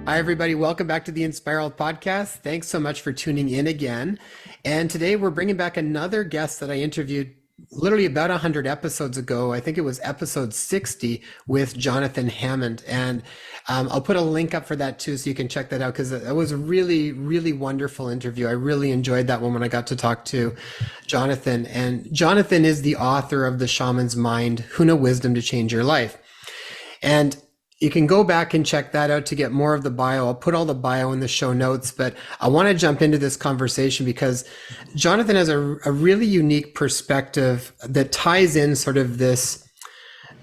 Hi, everybody. Welcome back to the InspireLife podcast. Thanks so much for tuning in again. And today we're bringing back another guest that I interviewed literally about 100 episodes ago. I think it was episode 60 with Jonathan Hammond. And I'll put a link up for that too, so you can check that out, because it was a really, really wonderful interview. I really enjoyed that one when I got to talk to Jonathan. And Jonathan is the author of The Shaman's Mind, Huna Wisdom to Change Your Life. And you can go back and check that out to get more of the bio. I'll put all the bio in the show notes, but I want to jump into this conversation because Jonathan has a really unique perspective that ties in sort of this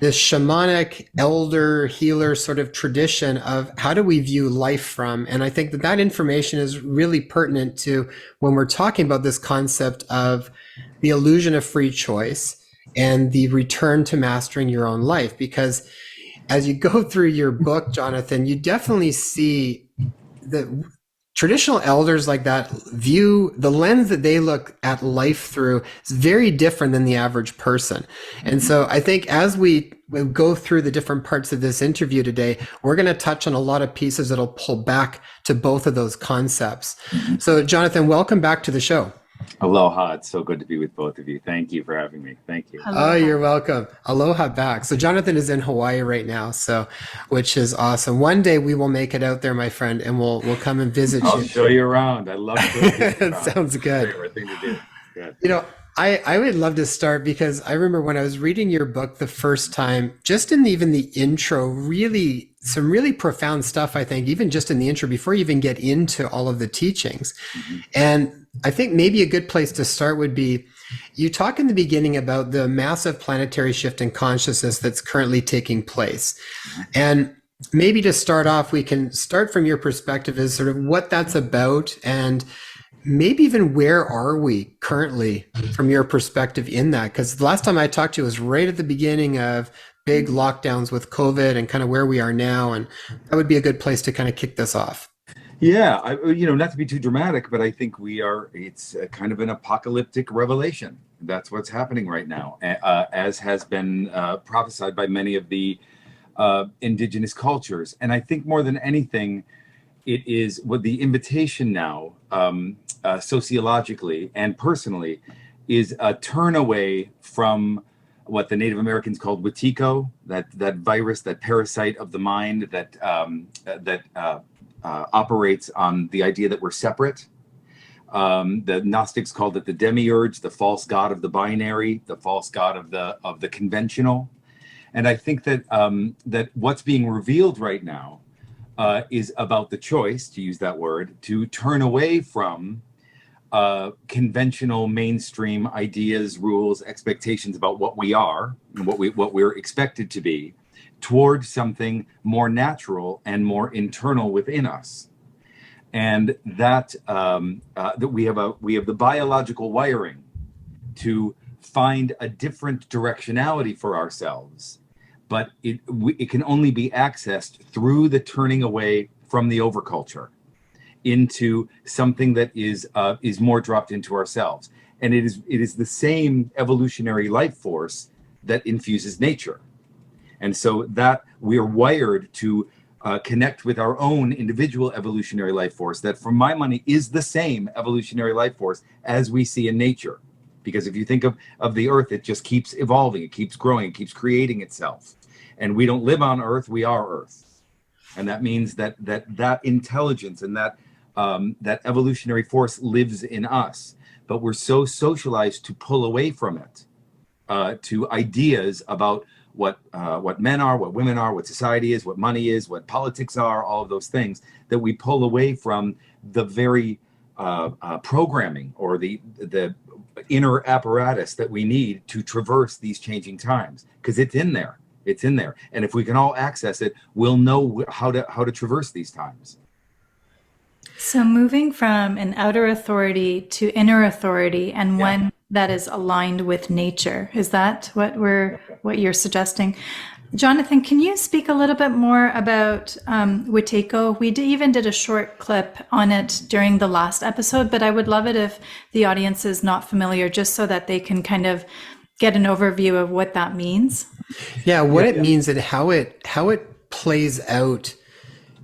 shamanic elder healer sort of tradition of how do we view life from. And I think that information is really pertinent to when we're talking about this concept of the illusion of free choice and the return to mastering your own life. Because as you go through your book, Jonathan, you definitely see that traditional elders like that view the lens that they look at life through is very different than the average person. And so I think as we go through the different parts of this interview today, we're going to touch on a lot of pieces that'll pull back to both of those concepts. So Jonathan, welcome back to the show. Aloha. It's so good to be with both of you. Thank you for having me. Thank you. Aloha. Oh, you're welcome. Aloha back. So Jonathan is in Hawaii right now, which is awesome. One day we will make it out there, my friend, and we'll come and visit you. I'll show you around. I love it. That sounds good. Favorite thing to do. Good. You know, I would love to start because I remember when I was reading your book the first time, just in even the intro, really some really profound stuff, I think, even just in the intro before you even get into all of the teachings. And I think maybe a good place to start would be, you talk in the beginning about the massive planetary shift in consciousness that's currently taking place. And maybe to start off, we can start from your perspective as sort of what that's about, and maybe even where are we currently from your perspective in that? Because the last time I talked to you was right at the beginning of big lockdowns with COVID and kind of where we are now. And that would be a good place to kind of kick this off. Yeah, not to be too dramatic, but I think it's kind of an apocalyptic revelation. That's what's happening right now, as has been prophesied by many of the indigenous cultures. And I think more than anything, it is what the invitation now, sociologically and personally, is a turn away from what the Native Americans called Wetiko, that virus, that parasite of the mind that operates on the idea that we're separate. The Gnostics called it the demiurge, the false god of the binary, the false god of the conventional. And I think that that what's being revealed right now is about the choice, to use that word, to turn away from conventional mainstream ideas, rules, expectations about what we are and what we're expected to be, toward something more natural and more internal within us. And that we have the biological wiring to find a different directionality for ourselves, but it can only be accessed through the turning away from the overculture into something that is more dropped into ourselves. And it is the same evolutionary life force that infuses nature. And so that we are wired to connect with our own individual evolutionary life force that, for my money, is the same evolutionary life force as we see in nature. Because if you think of the earth, it just keeps evolving, it keeps growing, it keeps creating itself. And we don't live on earth, we are earth. And that means that intelligence and that evolutionary force lives in us. But we're so socialized to pull away from it, to ideas about what men are, what women are, what society is, what money is, what politics are, all of those things, that we pull away from the very programming or the inner apparatus that we need to traverse these changing times, because it's in there. It's in there. And if we can all access it, we'll know how to traverse these times. So moving from an outer authority to inner authority, and one that is aligned with nature, is that what you're suggesting? Jonathan, can you speak a little bit more about Wetiko? We even did a short clip on it during the last episode, but I would love it if the audience is not familiar, just so that they can kind of get an overview of what that means. Yeah, what it means and how it plays out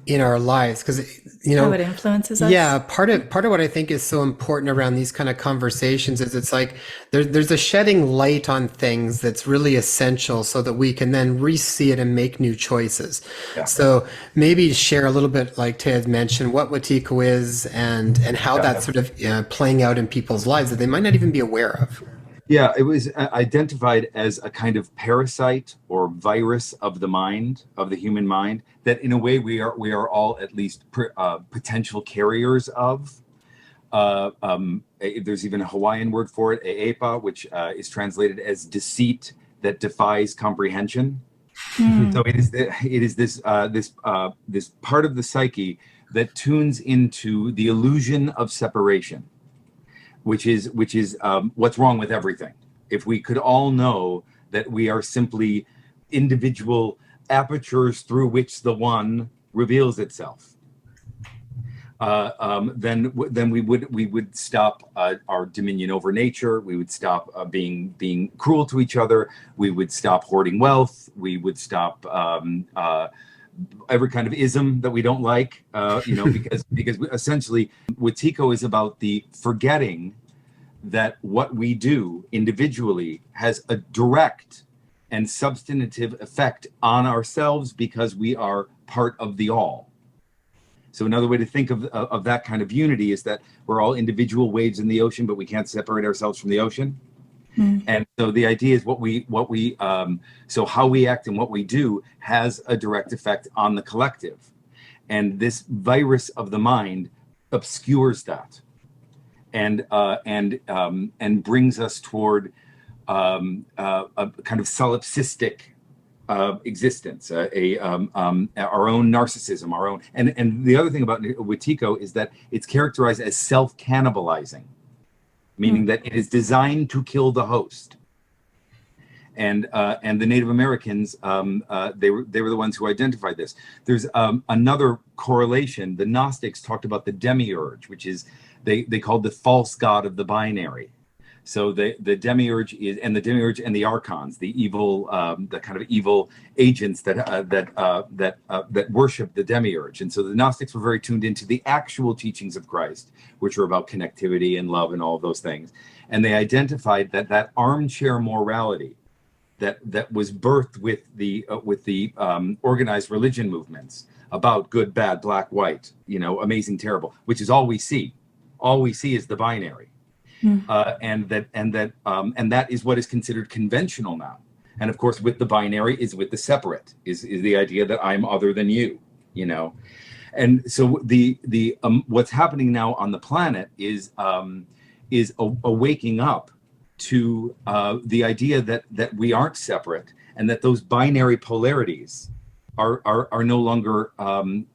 in our lives, because How it influences yeah, us. part of what I think is so important around these kind of conversations is it's like there's a shedding light on things that's really essential so that we can then re-see it and make new choices. Yeah. So maybe share a little bit, like Ted mentioned, what Watiko is and how Yeah. that's sort of playing out in people's lives that they might not even be aware of. Yeah, it was identified as a kind of parasite or virus of the mind, of the human mind, that in a way we are all at least potential carriers of. There's even a Hawaiian word for it, eepa, which is translated as deceit that defies comprehension. So it is this part of the psyche that tunes into the illusion of separation, which is what's wrong with everything. If we could all know that we are simply individual apertures through which the one reveals itself, then we would stop our dominion over nature. We would stop being cruel to each other. We would stop hoarding wealth. We would stop every kind of ism that we don't like, because essentially Watiko is about the forgetting that what we do individually has a direct and substantive effect on ourselves because we are part of the all. So another way to think of that kind of unity is that we're all individual waves in the ocean, but we can't separate ourselves from the ocean. And so the idea is so how we act and what we do has a direct effect on the collective. And this virus of the mind obscures that and brings us toward a kind of solipsistic existence, our own narcissism, our own. And the other thing about Watiko is that it's characterized as self-cannibalizing, meaning that it is designed to kill the host. And the Native Americans, they were the ones who identified this. There's another correlation. The Gnostics talked about the demiurge, which is they called the false god of the binary. So the demiurge is, and the demiurge and the archons, the evil, the kind of evil agents that worship the demiurge. And so the Gnostics were very tuned into the actual teachings of Christ, which were about connectivity and love and all of those things. And they identified that armchair morality that was birthed with the organized religion movements about good, bad, black, white, amazing, terrible, which is all we see. All we see is the binary. And that is what is considered conventional now. And of course, with the binary is with the separate, is the idea that I'm other than you, And so the what's happening now on the planet is a waking up to the idea that we aren't separate, and that those binary polarities are no longer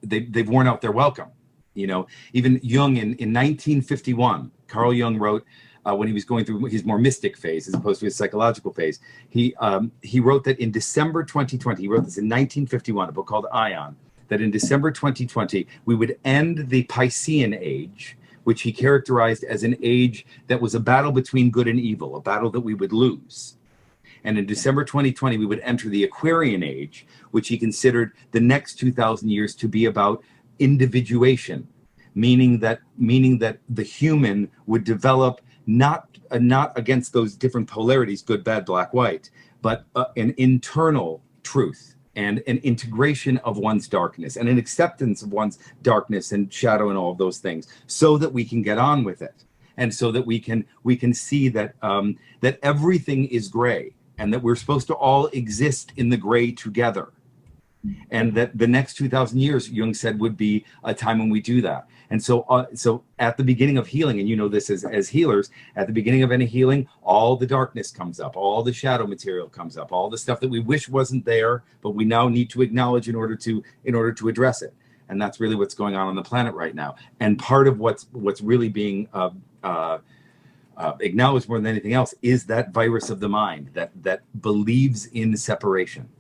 they've worn out their welcome. Even Jung in 1951, Carl Jung wrote, when he was going through his more mystic phase as opposed to his psychological phase, he wrote that in December 2020, he wrote this in 1951, a book called Ion, that in December 2020, we would end the Piscean age, which he characterized as an age that was a battle between good and evil, a battle that we would lose. And in December 2020, we would enter the Aquarian age, which he considered the next 2,000 years to be about individuation, meaning that the human would develop not against those different polarities, good, bad, black, white, but an internal truth and an integration of one's darkness and an acceptance of one's darkness and shadow and all of those things, so that we can get on with it, and so that we can see that that everything is gray, and that we're supposed to all exist in the gray together. And that the next 2,000 years, Jung said, would be a time when we do that. And so at the beginning of healing, and this as healers, at the beginning of any healing, all the darkness comes up, all the shadow material comes up, all the stuff that we wish wasn't there, but we now need to acknowledge in order to address it. And that's really what's going on the planet right now. And part of what's really being acknowledged more than anything else is that virus of the mind that believes in separation.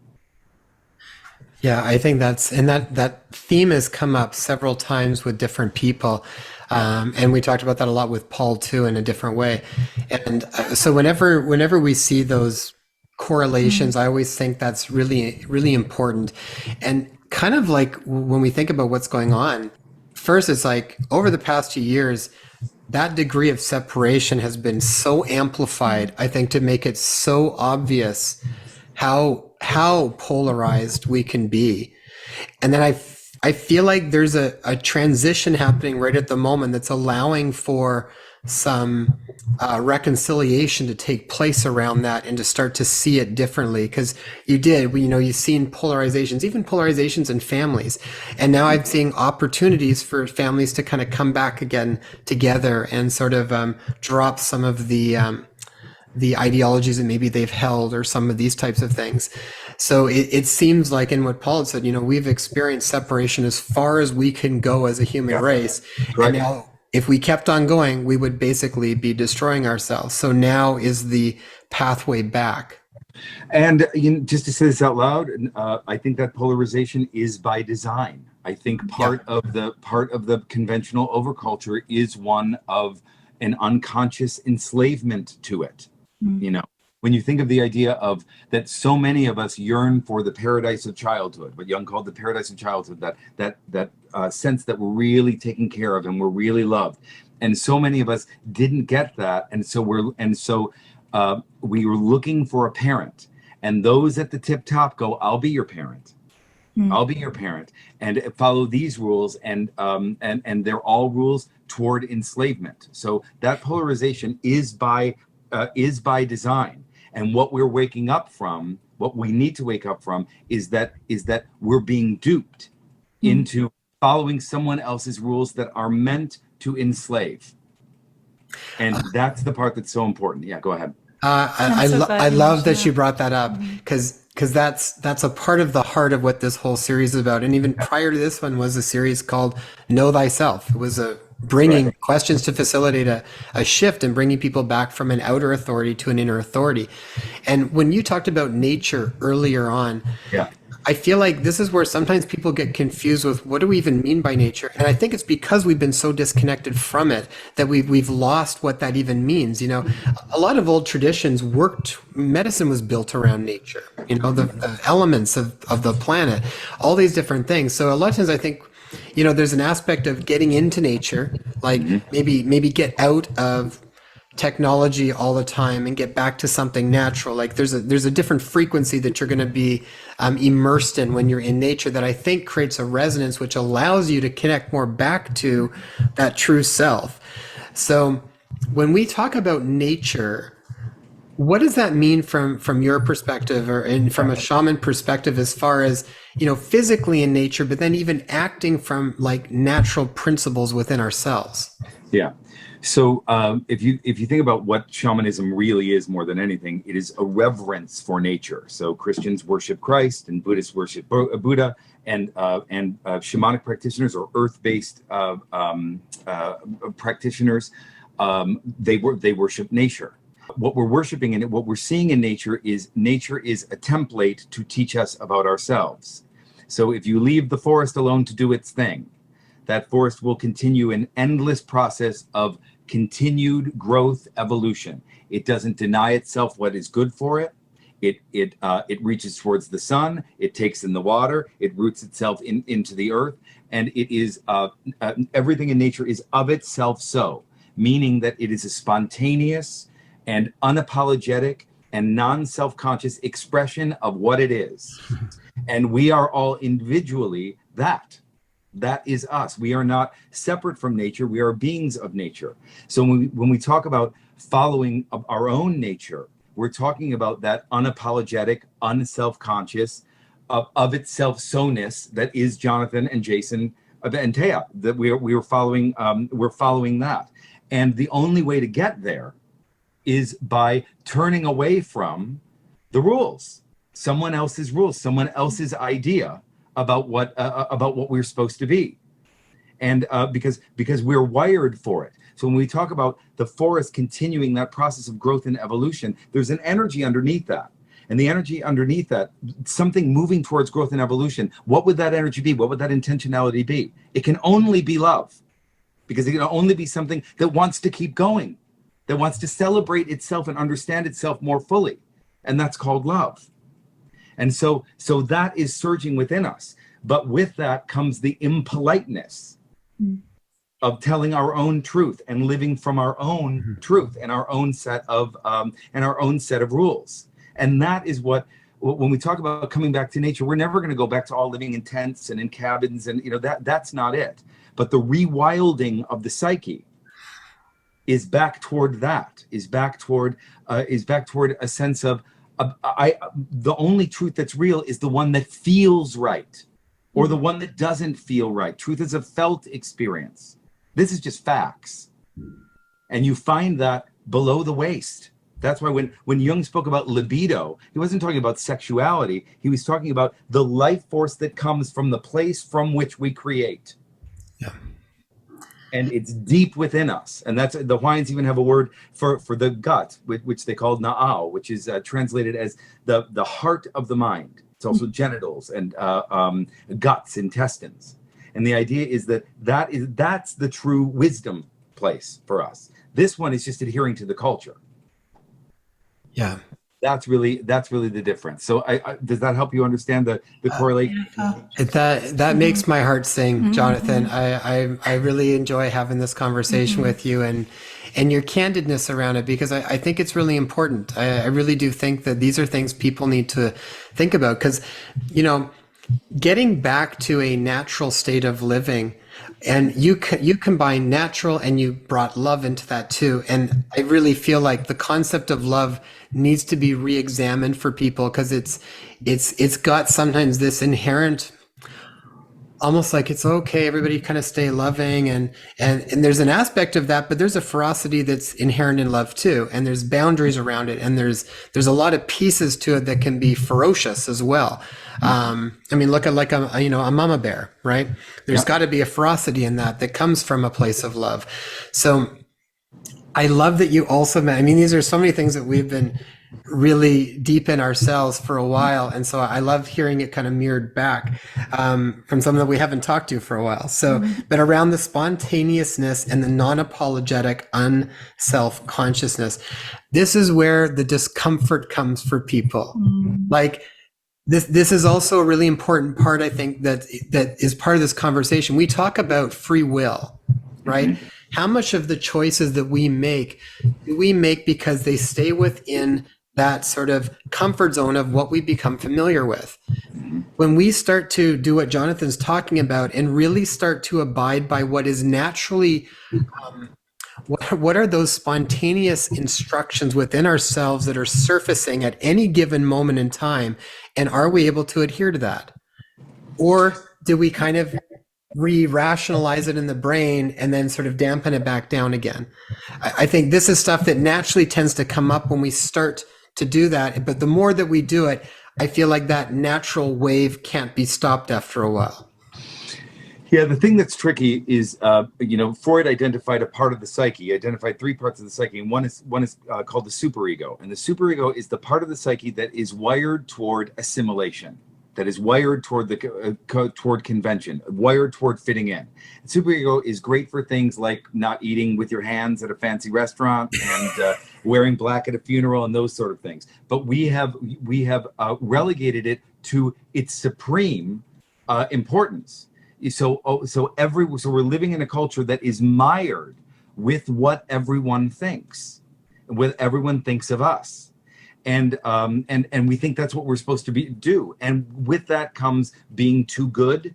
Yeah, I think that theme has come up several times with different people. And we talked about that a lot with Paul too, in a different way. And so whenever we see those correlations, I always think that's really, really important. And kind of like when we think about what's going on, first, it's like over the past few years, that degree of separation has been so amplified, I think, to make it so obvious how polarized we can be. And then I feel like there's a transition happening right at the moment that's allowing for some reconciliation to take place around that and to start to see it differently. Because you've seen polarizations, even polarizations in families. And now I'm seeing opportunities for families to kind of come back again together and sort of drop some of the ideologies that maybe they've held or some of these types of things. So it seems like in what Paul had said, we've experienced separation as far as we can go as a human race. Correct. And now if we kept on going, we would basically be destroying ourselves. So now is the pathway back. And just to say this out loud, I think that polarization is by design. I think part of the conventional overculture is one of an unconscious enslavement to it. When you think of the idea of that, so many of us yearn for the paradise of childhood, what Jung called the paradise of childhood, that sense that we're really taken care of and we're really loved, and so many of us didn't get that, and so we were looking for a parent, and those at the tip top go, "I'll be your parent." I'll be your parent, and follow these rules, and they're all rules toward enslavement. So that polarization is by design. And what we're waking up from, what we need to wake up from, is that we're being duped into following someone else's rules that are meant to enslave. And that's the part that's so important. Yeah, go ahead. I love that you brought that up, because that's a part of the heart of what this whole series is about. And even prior to this one was a series called Know Thyself. It was bringing questions to facilitate a shift and bringing people back from an outer authority to an inner authority. And when you talked about nature earlier on, I feel like this is where sometimes people get confused with what do we even mean by nature? And I think it's because we've been so disconnected from it that we've lost what that even means. A lot of old traditions medicine was built around nature, the elements of the planet, all these different things. So a lot of times I think, there's an aspect of getting into nature, like maybe get out of technology all the time and get back to something natural. Like there's a different frequency that you're going to be immersed in when you're in nature that I think creates a resonance which allows you to connect more back to that true self. So when we talk about nature, what does that mean from your perspective, from a shaman perspective, as far as physically in nature, but then even acting from like natural principles within ourselves? Yeah. So if you think about what shamanism really is, more than anything, it is a reverence for nature. So Christians worship Christ, and Buddhists worship Buddha, and shamanic practitioners or earth-based practitioners, they worship nature. What we're worshiping and what we're seeing in nature is a template to teach us about ourselves. So if you leave the forest alone to do its thing, that forest will continue an endless process of continued growth, evolution. It doesn't deny itself what is good for it. It reaches towards the sun. It takes in the water. It roots itself into the earth, and it is everything in nature is of itself so, meaning that it is a spontaneous and unapologetic and non-self-conscious expression of what it is. And we are all individually that. That is us. We are not separate from nature. We are beings of nature. So when we talk about following our own nature, we're talking about that unapologetic, unself-conscious, of itself so-ness that is Jonathan and Jason and Taya, that we're following that. And the only way to get there is by turning away from the rules, someone else's rules, someone else's idea about what we're supposed to be, and because we're wired for it. So when we talk about the forest continuing that process of growth and evolution, there's an energy underneath that, and the energy underneath that, something moving towards growth and evolution. What would that energy be? What would that intentionality be? It can only be love, because it can only be something that wants to keep going, that wants to celebrate itself and understand itself more fully, and that's called love. And so that is surging within us. But with that comes the impoliteness of telling our own truth and living from our own truth and our own set of rules. And that is what, when we talk about coming back to nature, we're never going to go back to all living in tents and in cabins, and that's not it. But the rewilding of the psyche is back toward that, is back toward a sense of the only truth that's real is the one that feels right, or the one that doesn't feel right. Truth is a felt experience. This is just facts. And you find that below the waist. That's why when Jung spoke about libido, he wasn't talking about sexuality. He was talking about the life force that comes from the place from which we create. Yeah. And it's deep within us. And that's, the Hawaiians even have a word for the gut, which they call na'au, which is translated as the heart of the mind. It's also genitals and guts, intestines. And the idea is that's the true wisdom place for us. This one is just adhering to the culture. Yeah. That's really the difference. So does that help you understand the correlation? That makes my heart sing, Jonathan. I really enjoy having this conversation with you and your candidness around it, because I think it's really important. I really do think that these are things people need to think about, because, getting back to a natural state of living, and you combine natural and you brought love into that too. And I really feel like the concept of love needs to be re-examined for people, because it's got sometimes this inherent, almost like it's okay, everybody kind of stay loving, and there's an aspect of that, but there's a ferocity that's inherent in love too, and there's boundaries around it, and there's a lot of pieces to it that can be ferocious as well. Look at like a mama bear, right? There's got to be a ferocity in that comes from a place of love. So I love that you also, these are so many things that we've been really deep in ourselves for a while. And so I love hearing it kind of mirrored back from someone that we haven't talked to for a while. So, but around the spontaneousness and the non-apologetic unself-consciousness, this is where the discomfort comes for people. Like this is also a really important part, I think, that is part of this conversation. We talk about free will, right? How much of the choices that we make do we make because they stay within that sort of comfort zone of what we become familiar with? When we start to do what Jonathan's talking about and really start to abide by what is naturally, what are those spontaneous instructions within ourselves that are surfacing at any given moment in time, and are we able to adhere to that? Or do we kind of re-rationalize it in the brain and then sort of dampen it back down again? I think this is stuff that naturally tends to come up when we start to do that, but the more that we do it, I feel like that natural wave can't be stopped after a while. Yeah, the thing that's tricky is, Freud identified a part of the psyche. He identified three parts of the psyche, and one is called the superego. And the superego is the part of the psyche that is wired toward assimilation, that is wired toward toward convention, wired toward fitting in. And superego is great for things like not eating with your hands at a fancy restaurant and wearing black at a funeral and those sort of things. But we have relegated it to its supreme importance. So we're living in a culture that is mired with what everyone thinks, what everyone thinks of us. And we think that's what we're supposed to do. And with that comes being too good,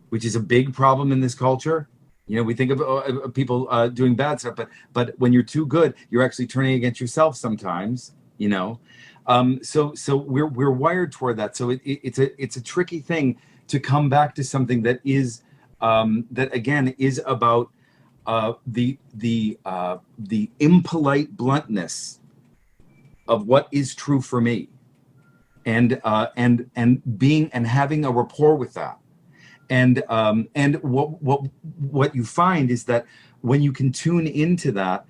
which is a big problem in this culture. We think of people doing bad stuff, but when you're too good, you're actually turning against yourself sometimes. So we're wired toward that. So it's a tricky thing to come back to something that is that again is about the impolite bluntness of what is true for me, and being and having a rapport with that, and what you find is that when you can tune into that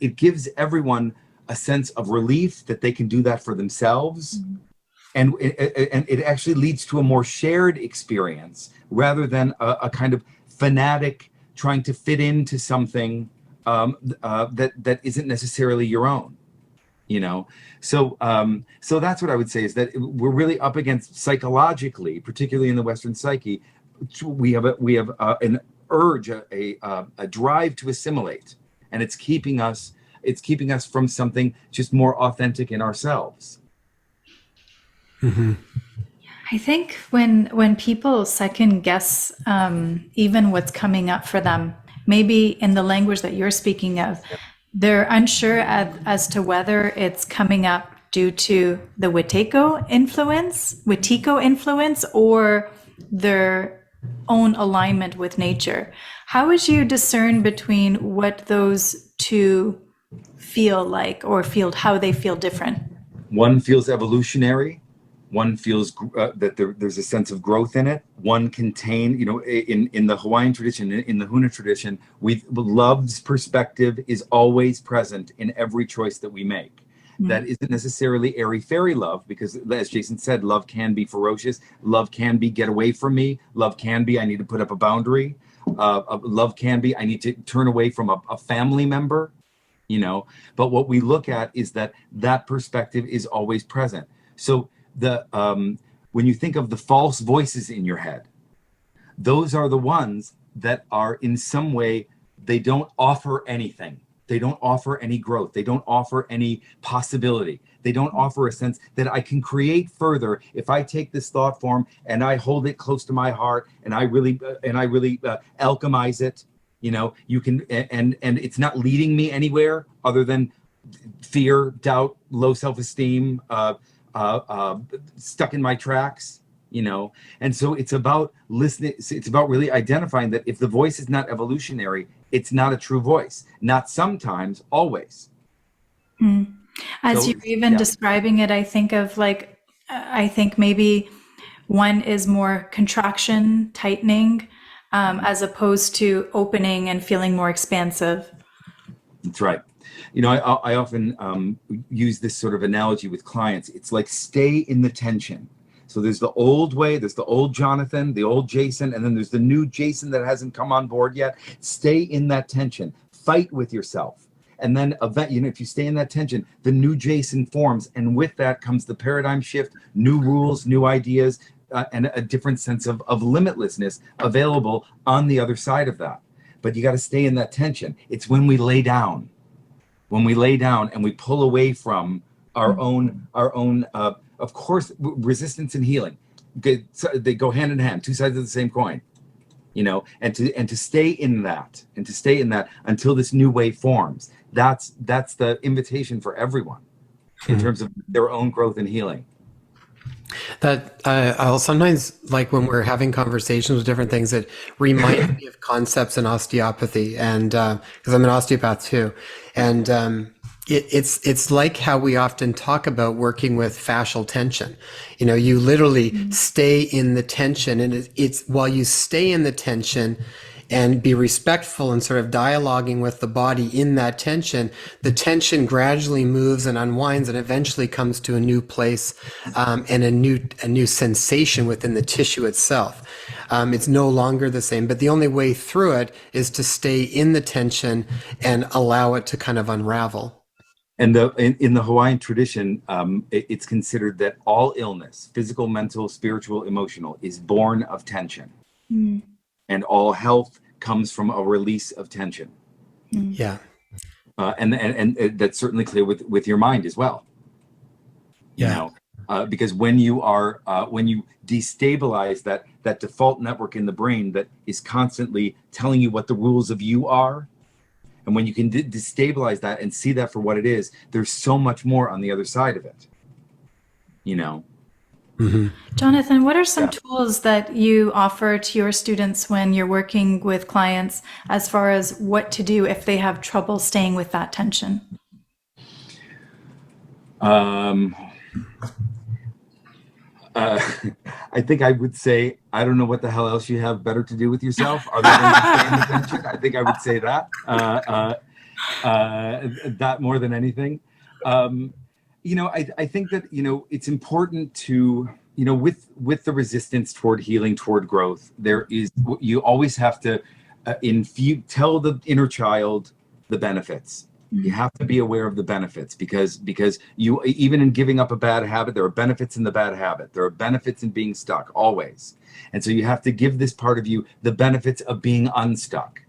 it gives everyone a sense of relief that they can do that for themselves, and it actually leads to a more shared experience rather than a kind of fanatic trying to fit into something that isn't necessarily your own. So that's what I would say, is that we're really up against, psychologically, particularly in the Western psyche, we have an urge, a drive to assimilate, and it's keeping us from something just more authentic in ourselves. Mm-hmm. I think when people second guess even what's coming up for them, maybe in the language that you're speaking of, they're unsure as to whether it's coming up due to the Wetiko influence, or their own alignment with nature. How would you discern between what those two feel like, or how they feel different? One feels evolutionary. One feels that there's a sense of growth in it. One contain, in the Hawaiian tradition, in the Huna tradition, love's perspective is always present in every choice that we make. Mm-hmm. That isn't necessarily airy-fairy love, because, as Jason said, love can be ferocious. Love can be get away from me. Love can be I need to put up a boundary. Love can be I need to turn away from a family member. But what we look at is that perspective is always present. So when you think of the false voices in your head, those are the ones that are in some way, they don't offer anything. They don't offer any growth. They don't offer any possibility. They don't offer a sense that I can create further if I take this thought form and I hold it close to my heart and I really alchemize it. You can, and it's not leading me anywhere other than fear, doubt, low self-esteem, stuck in my tracks, and so it's about listening. It's about really identifying that if the voice is not evolutionary, it's not a true voice. Not sometimes, always. As you're even describing it, I think of I think maybe one is more contraction, tightening, as opposed to opening and feeling more expansive. That's right. I often use this sort of analogy with clients. It's like, stay in the tension. So there's the old way, there's the old Jonathan, the old Jason, and then there's the new Jason that hasn't come on board yet. Stay in that tension. Fight with yourself. And then if you stay in that tension, the new Jason forms. And with that comes the paradigm shift, new rules, new ideas, and a different sense of limitlessness available on the other side of that. But you got to stay in that tension. It's when we lay down and we pull away from our own, of course, resistance and healing. They go hand in hand, two sides of the same coin, and to stay in that until this new way forms. That's the invitation for everyone in terms of their own growth and healing. That I'll sometimes, like when we're having conversations with different things, that remind me of concepts in osteopathy, and because I'm an osteopath too, and it's like how we often talk about working with fascial tension. You literally stay in the tension, and it's while you stay in the tension and be respectful and sort of dialoguing with the body in that tension, the tension gradually moves and unwinds and eventually comes to a new place, and a new sensation within the tissue itself. It's no longer the same, but the only way through it is to stay in the tension and allow it to kind of unravel. And in the Hawaiian tradition, it's considered that all illness, physical, mental, spiritual, emotional, is born of tension. And all health comes from a release of tension. Yeah. And that's certainly clear with your mind as well. Yeah. Because when you destabilize that default network in the brain that is constantly telling you what the rules of you are, and when you can destabilize that and see that for what it is, there's so much more on the other side of it. Mm-hmm. Jonathan, what are some tools that you offer to your students when you're working with clients as far as what to do if they have trouble staying with that tension? I think I would say, I don't know what the hell else you have better to do with yourself other than to stay in the tension. I think I would say that. That more than anything. I think that, it's important to, with the resistance toward healing, toward growth, you always have to tell the inner child the benefits. You have to be aware of the benefits, because you, even in giving up a bad habit, there are benefits in the bad habit. There are benefits in being stuck, always. And so you have to give this part of you the benefits of being unstuck.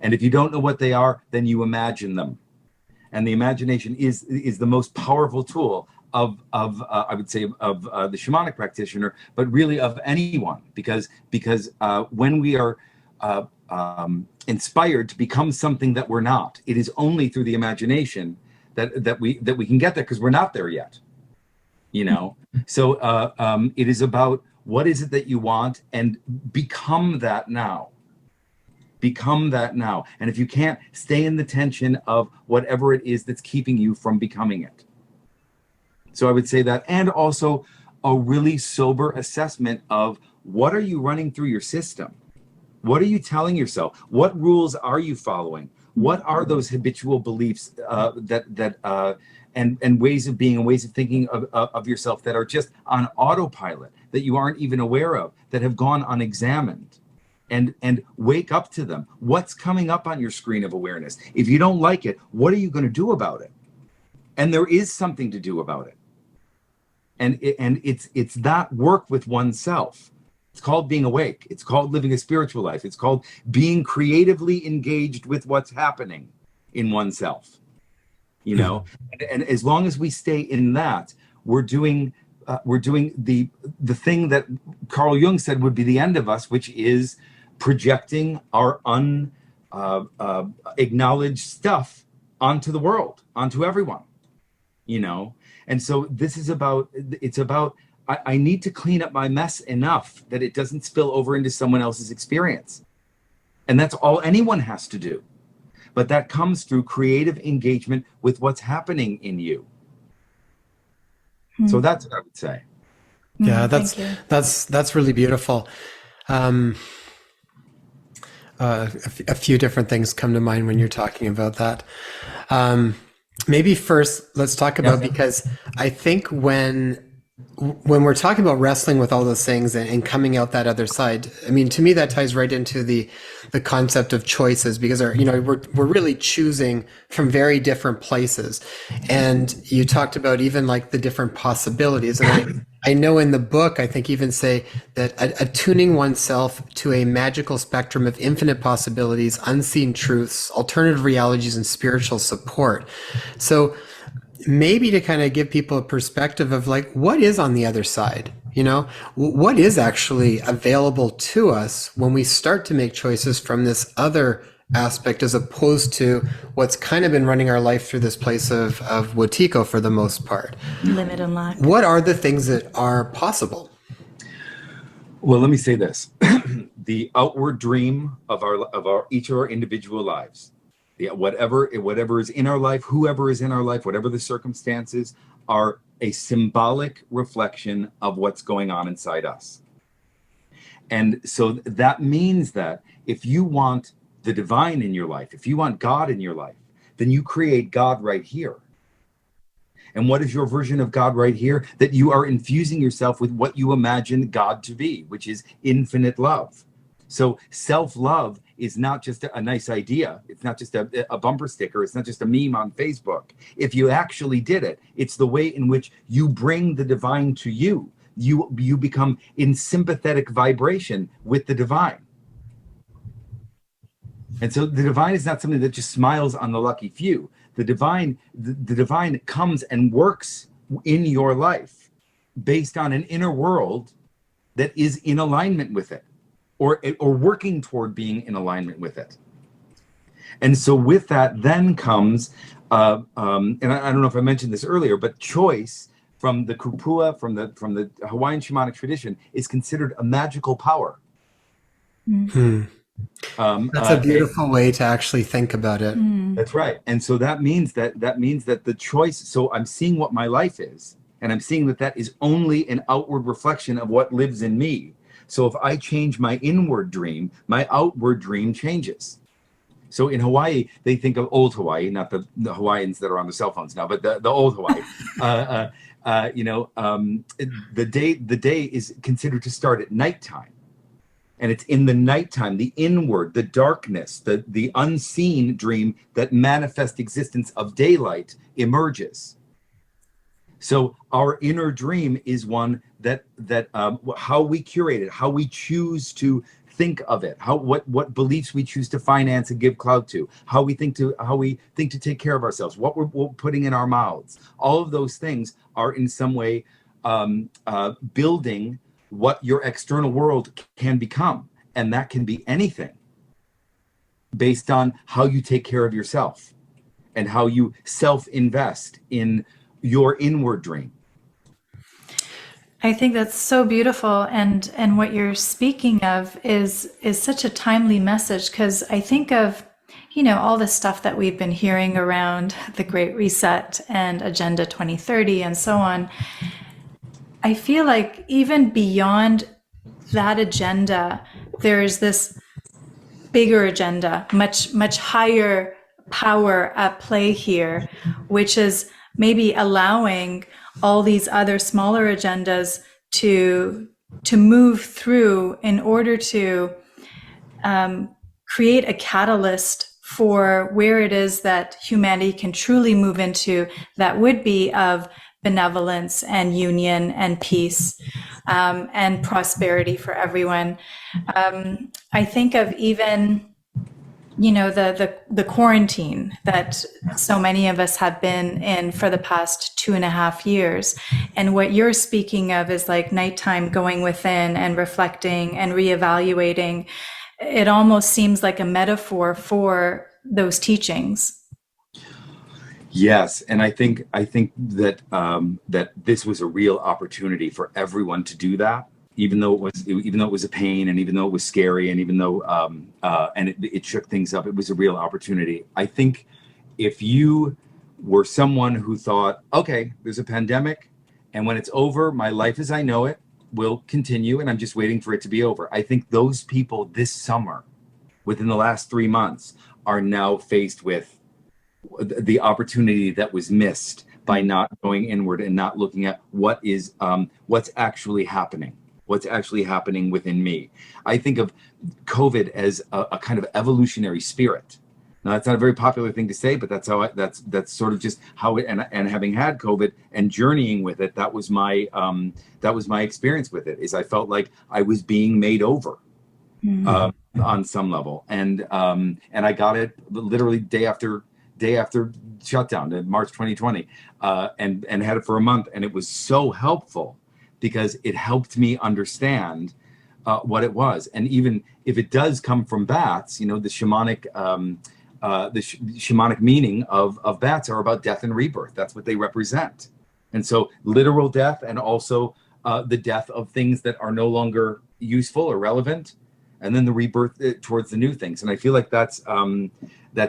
And if you don't know what they are, then you imagine them. And the imagination is the most powerful tool of I would say of the shamanic practitioner, but really of anyone, because when we are inspired to become something that we're not, it is only through the imagination that we can get there, because we're not there yet, you know. So it is about, what is it that you want, and become that now. Become that now. And if you can't, stay in the tension of whatever it is that's keeping you from becoming it. So I would say that, and also a really sober assessment of, what are you running through your system? What are you telling yourself? What rules are you following? What are those habitual beliefs and ways of being and ways of thinking of yourself that are just on autopilot, that you aren't even aware of, that have gone unexamined? And wake up to them. What's coming up on your screen of awareness? If you don't like it, what are you going to do about it? And there is something to do about it. And it's that work with oneself. It's called being awake. It's called living a spiritual life. It's called being creatively engaged with what's happening in oneself. You know, and as long as we stay in that, we're doing the thing that Carl Jung said would be the end of us, which is projecting our acknowledged stuff onto the world, onto everyone, you know. And so this is about, I need to clean up my mess enough that it doesn't spill over into someone else's experience. And that's all anyone has to do. But that comes through creative engagement with what's happening in you. So that's what I would say. Yeah, that's really beautiful. A few different things come to mind when you're talking about that. Maybe first, let's talk about, because I think when we're talking about wrestling with all those things and coming out that other side, I mean, to me, that ties right into the concept of choices, because we're really choosing from very different places. And you talked about even like the different possibilities. And I know in the book, I think even say that attuning oneself to a magical spectrum of infinite possibilities, unseen truths, alternative realities, and spiritual support. So maybe to kind of give people a perspective of like, what is on the other side? You know, what is actually available to us when we start to make choices from this other aspect, as opposed to what's kind of been running our life through this place of Wotiko for the most part. Limit and lack. What are the things that are possible? Well, let me say this. The outward dream of each of our individual lives, whatever is in our life, whoever is in our life, whatever the circumstances, are a symbolic reflection of what's going on inside us. And so that means that if you want the divine in your life, if you want God in your life, then you create God right here. And what is your version of God right here? That you are infusing yourself with what you imagine God to be, which is infinite love. So self-love is not just a nice idea. It's not just a bumper sticker. It's not just a meme on Facebook. If you actually did it, it's the way in which you bring the divine to you. You become in sympathetic vibration with the divine. And so the divine is not something that just smiles on the lucky few. The divine comes and works in your life based on an inner world that is in alignment with it, or working toward being in alignment with it. And so with that then comes, and I don't know if I mentioned this earlier, but choice from the kupua, from the Hawaiian shamanic tradition, is considered a magical power. Mm-hmm. That's a beautiful way to actually think about it. That's right. And so that means that the choice, so I'm seeing what my life is, and I'm seeing that is only an outward reflection of what lives in me. So if I change my inward dream, my outward dream changes. So in Hawaii, they think of old Hawaii, not the Hawaiians that are on the cell phones now, but the old Hawaii. The day is considered to start at nighttime. And it's in the nighttime, the inward, the darkness, the unseen dream that manifest existence of daylight emerges. So our inner dream is one that how we curate it, how we choose to think of it, what beliefs we choose to finance and give clout to, how we think to take care of ourselves, what we're putting in our mouths. All of those things are in some way building what your external world can become, and that can be anything based on how you take care of yourself and how you self-invest in your inward dream. I think that's so beautiful, and what you're speaking of is such a timely message, because I think of, you know, all the stuff that we've been hearing around the Great Reset and Agenda 2030 and so on. I feel like even beyond that agenda, there's this bigger agenda, much higher power at play here, which is maybe allowing all these other smaller agendas to move through in order to create a catalyst for where it is that humanity can truly move into, that would be of benevolence and union and peace, and prosperity for everyone. I think of even, you know, the quarantine that so many of us have been in for the past 2.5 years. And what you're speaking of is like nighttime going within and reflecting and reevaluating. It almost seems like a metaphor for those teachings. Yes, and I think that that this was a real opportunity for everyone to do that, even though it was a pain, and even though it was scary, and even though and it shook things up. It was a real opportunity. I think if you were someone who thought, okay, there's a pandemic, and when it's over, my life as I know it will continue, and I'm just waiting for it to be over. I think those people this summer, within the last 3 months, are now faced with the opportunity that was missed by not going inward and not looking at what's actually happening within me. I think of COVID as a kind of evolutionary spirit. Now, that's not a very popular thing to say, but that's how that's sort of just how it, and having had COVID and journeying with it, that was my experience with it. Is I felt like I was being made over. Mm-hmm. On some level, and I got it literally day after shutdown in March 2020, and had it for a month, and it was so helpful because it helped me understand what it was. And even if it does come from bats, you know, the shamanic shamanic meaning of bats are about death and rebirth. That's what they represent. And so literal death, and also the death of things that are no longer useful or relevant, and then the rebirth towards the new things. And I feel like that's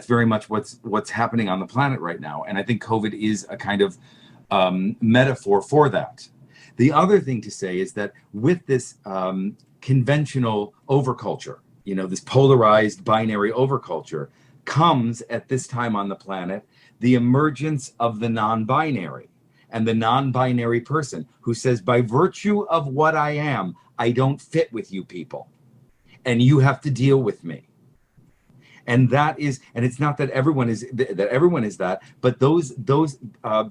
very much what's happening on the planet right now. And I think COVID is a kind of metaphor for that. The other thing to say is that with this conventional overculture, you know, this polarized binary overculture, comes at this time on the planet the emergence of the non-binary, and the non-binary person who says, by virtue of what I am, I don't fit with you people, and you have to deal with me. And that is, and it's not that everyone is that, but those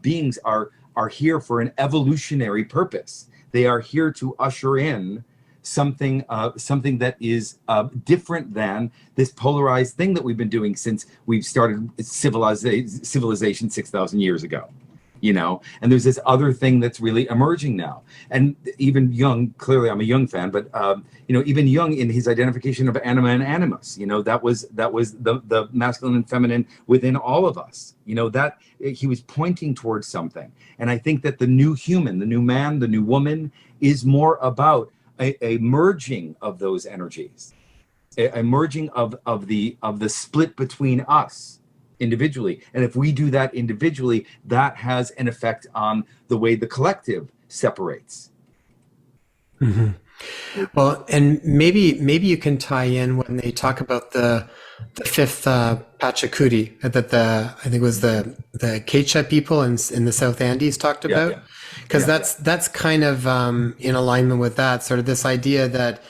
beings are here for an evolutionary purpose. They are here to usher in something that is different than this polarized thing that we've been doing since we've started civilization 6,000 years ago. You know, and there's this other thing that's really emerging now. And even Jung, clearly I'm a Jung fan, but you know, even Jung in his identification of anima and animus, you know, that was the masculine and feminine within all of us. You know, that he was pointing towards something. And I think that the new human, the new man, the new woman is more about a merging of those energies, a merging of the split between us individually. And if we do that individually, that has an effect on the way the collective separates. Mm-hmm. Well, and maybe you can tie in when they talk about the fifth Pachacuti that I think it was the Quechua people in the South Andes talked about, because that's kind of in alignment with that sort of this idea that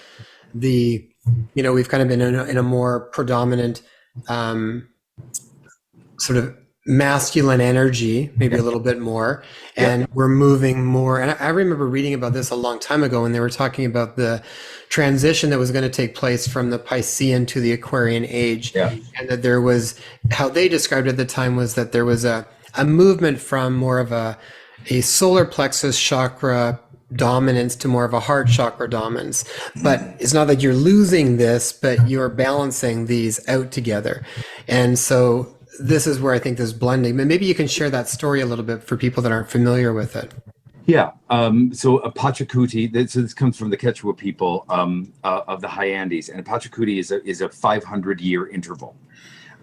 the we've kind of been in a more predominant sort of masculine energy, maybe a little bit more, and we're moving more. And I remember reading about this a long time ago when they were talking about the transition that was going to take place from the Piscean to the Aquarian age, and that there was, how they described it at the time was that there was a movement from more of a solar plexus chakra dominance to more of a heart chakra dominance. But it's not that you're losing this, but you're balancing these out together. And so this is where I think there's blending. But maybe you can share that story a little bit for people that aren't familiar with it. Yeah. So a Pachacuti, so this comes from the Quechua people of the high Andes, and a Pachacuti is a 500-year interval.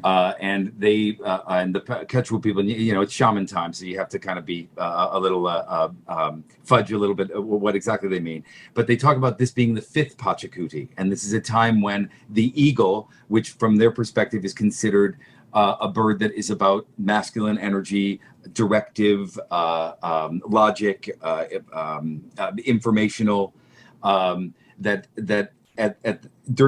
And they and the Quechua people, it's shaman time, so you have to kind of be a little fudge a little bit what exactly they mean. But they talk about this being the 5th Pachacuti, and this is a time when the eagle, which from their perspective is considered a bird that is about masculine energy, directive, logic, informational, during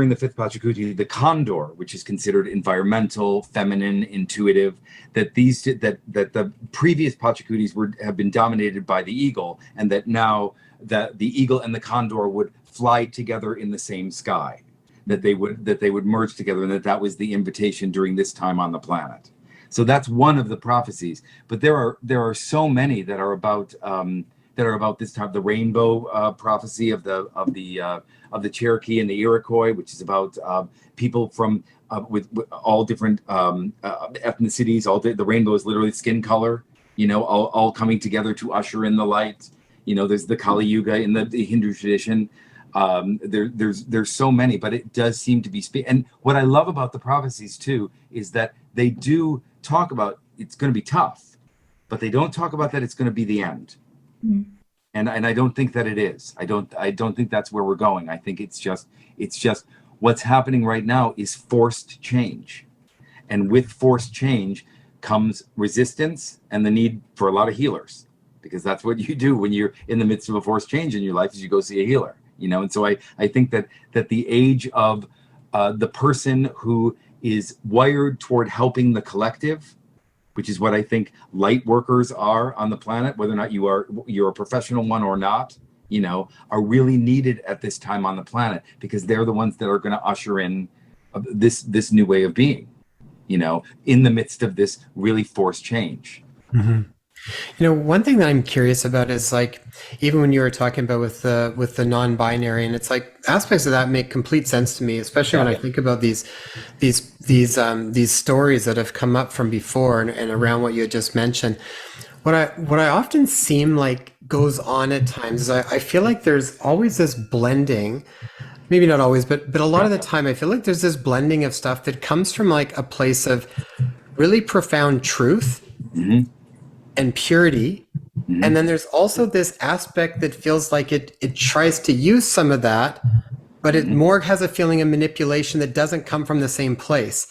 the 5th Pachacuti, the condor, which is considered environmental, feminine, intuitive, that the previous Pachacutis have been dominated by the eagle, and that now the eagle and the condor would fly together in the same sky, that they would merge together, and that was the invitation during this time on the planet. So that's one of the prophecies. But there are so many that are about this time. The rainbow prophecy of the Cherokee and the Iroquois, which is about people from with all different ethnicities. The rainbow is literally skin color, all coming together to usher in the light. There's the Kali Yuga in the Hindu tradition. There's so many, but it does seem to be and what I love about the prophecies too is that they do talk about it's going to be tough, but they don't talk about that it's going to be the end. And I don't think that it is. I don't think that's where we're going. I think it's just what's happening right now is forced change, and with forced change comes resistance and the need for a lot of healers, because that's what you do when you're in the midst of a forced change in your life, is you go see a healer. And so I think that the age of the person who is wired toward helping the collective, which is what I think light workers are on the planet, whether or not you're a professional one or not, are really needed at this time on the planet, because they're the ones that are going to usher in this new way of being, in the midst of this really forced change. Mm-hmm. One thing that I'm curious about is, like, even when you were talking about with the non-binary, and it's like aspects of that make complete sense to me, especially when I think about these stories that have come up from before and around what you had just mentioned. What I often seem like goes on at times is I feel like there's always this blending, maybe not always, but a lot of the time I feel like there's this blending of stuff that comes from like a place of really profound truth. Mm-hmm. And purity. Mm-hmm. And then there's also this aspect that feels like it tries to use some of that, but it more has a feeling of manipulation that doesn't come from the same place.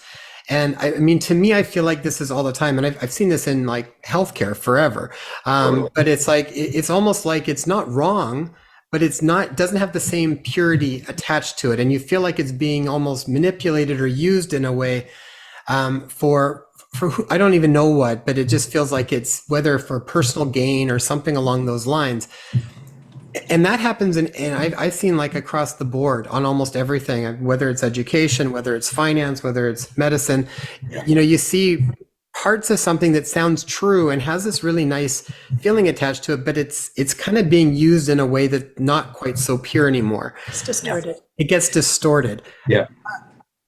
And I mean, to me, I feel like this is all the time. And I've seen this in like healthcare forever. But it's like, it's almost like it's not wrong, but doesn't have the same purity attached to it. And you feel like it's being almost manipulated or used in a way for I don't even know what, but it just feels like it's whether for personal gain or something along those lines. And that happens and I've seen like across the board on almost everything, whether it's education, whether it's finance, whether it's medicine. You see parts of something that sounds true and has this really nice feeling attached to it, but it's kind of being used in a way that's not quite so pure anymore. It's distorted. It gets distorted. Yeah.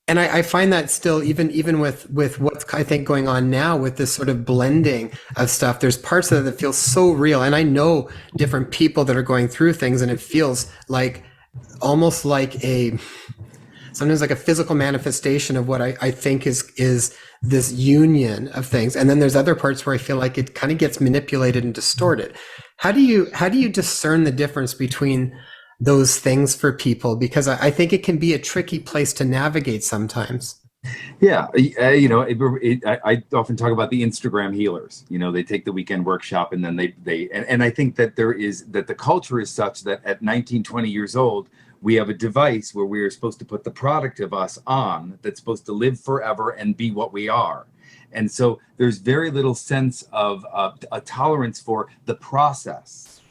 And I find that still, even with what's I think going on now with this sort of blending of stuff, there's parts of it that feel so real. And I know different people that are going through things, and it feels like almost like sometimes like a physical manifestation of what I think is this union of things. And then there's other parts where I feel like it kind of gets manipulated and distorted. How do you discern the difference between those things for people? Because I think it can be a tricky place to navigate sometimes. Yeah, I often talk about the Instagram healers. They take the weekend workshop and then they and I think that the culture is such that at 19, 20 years old, we have a device where we are supposed to put the product of us on that's supposed to live forever and be what we are. And so there's very little sense of a tolerance for the process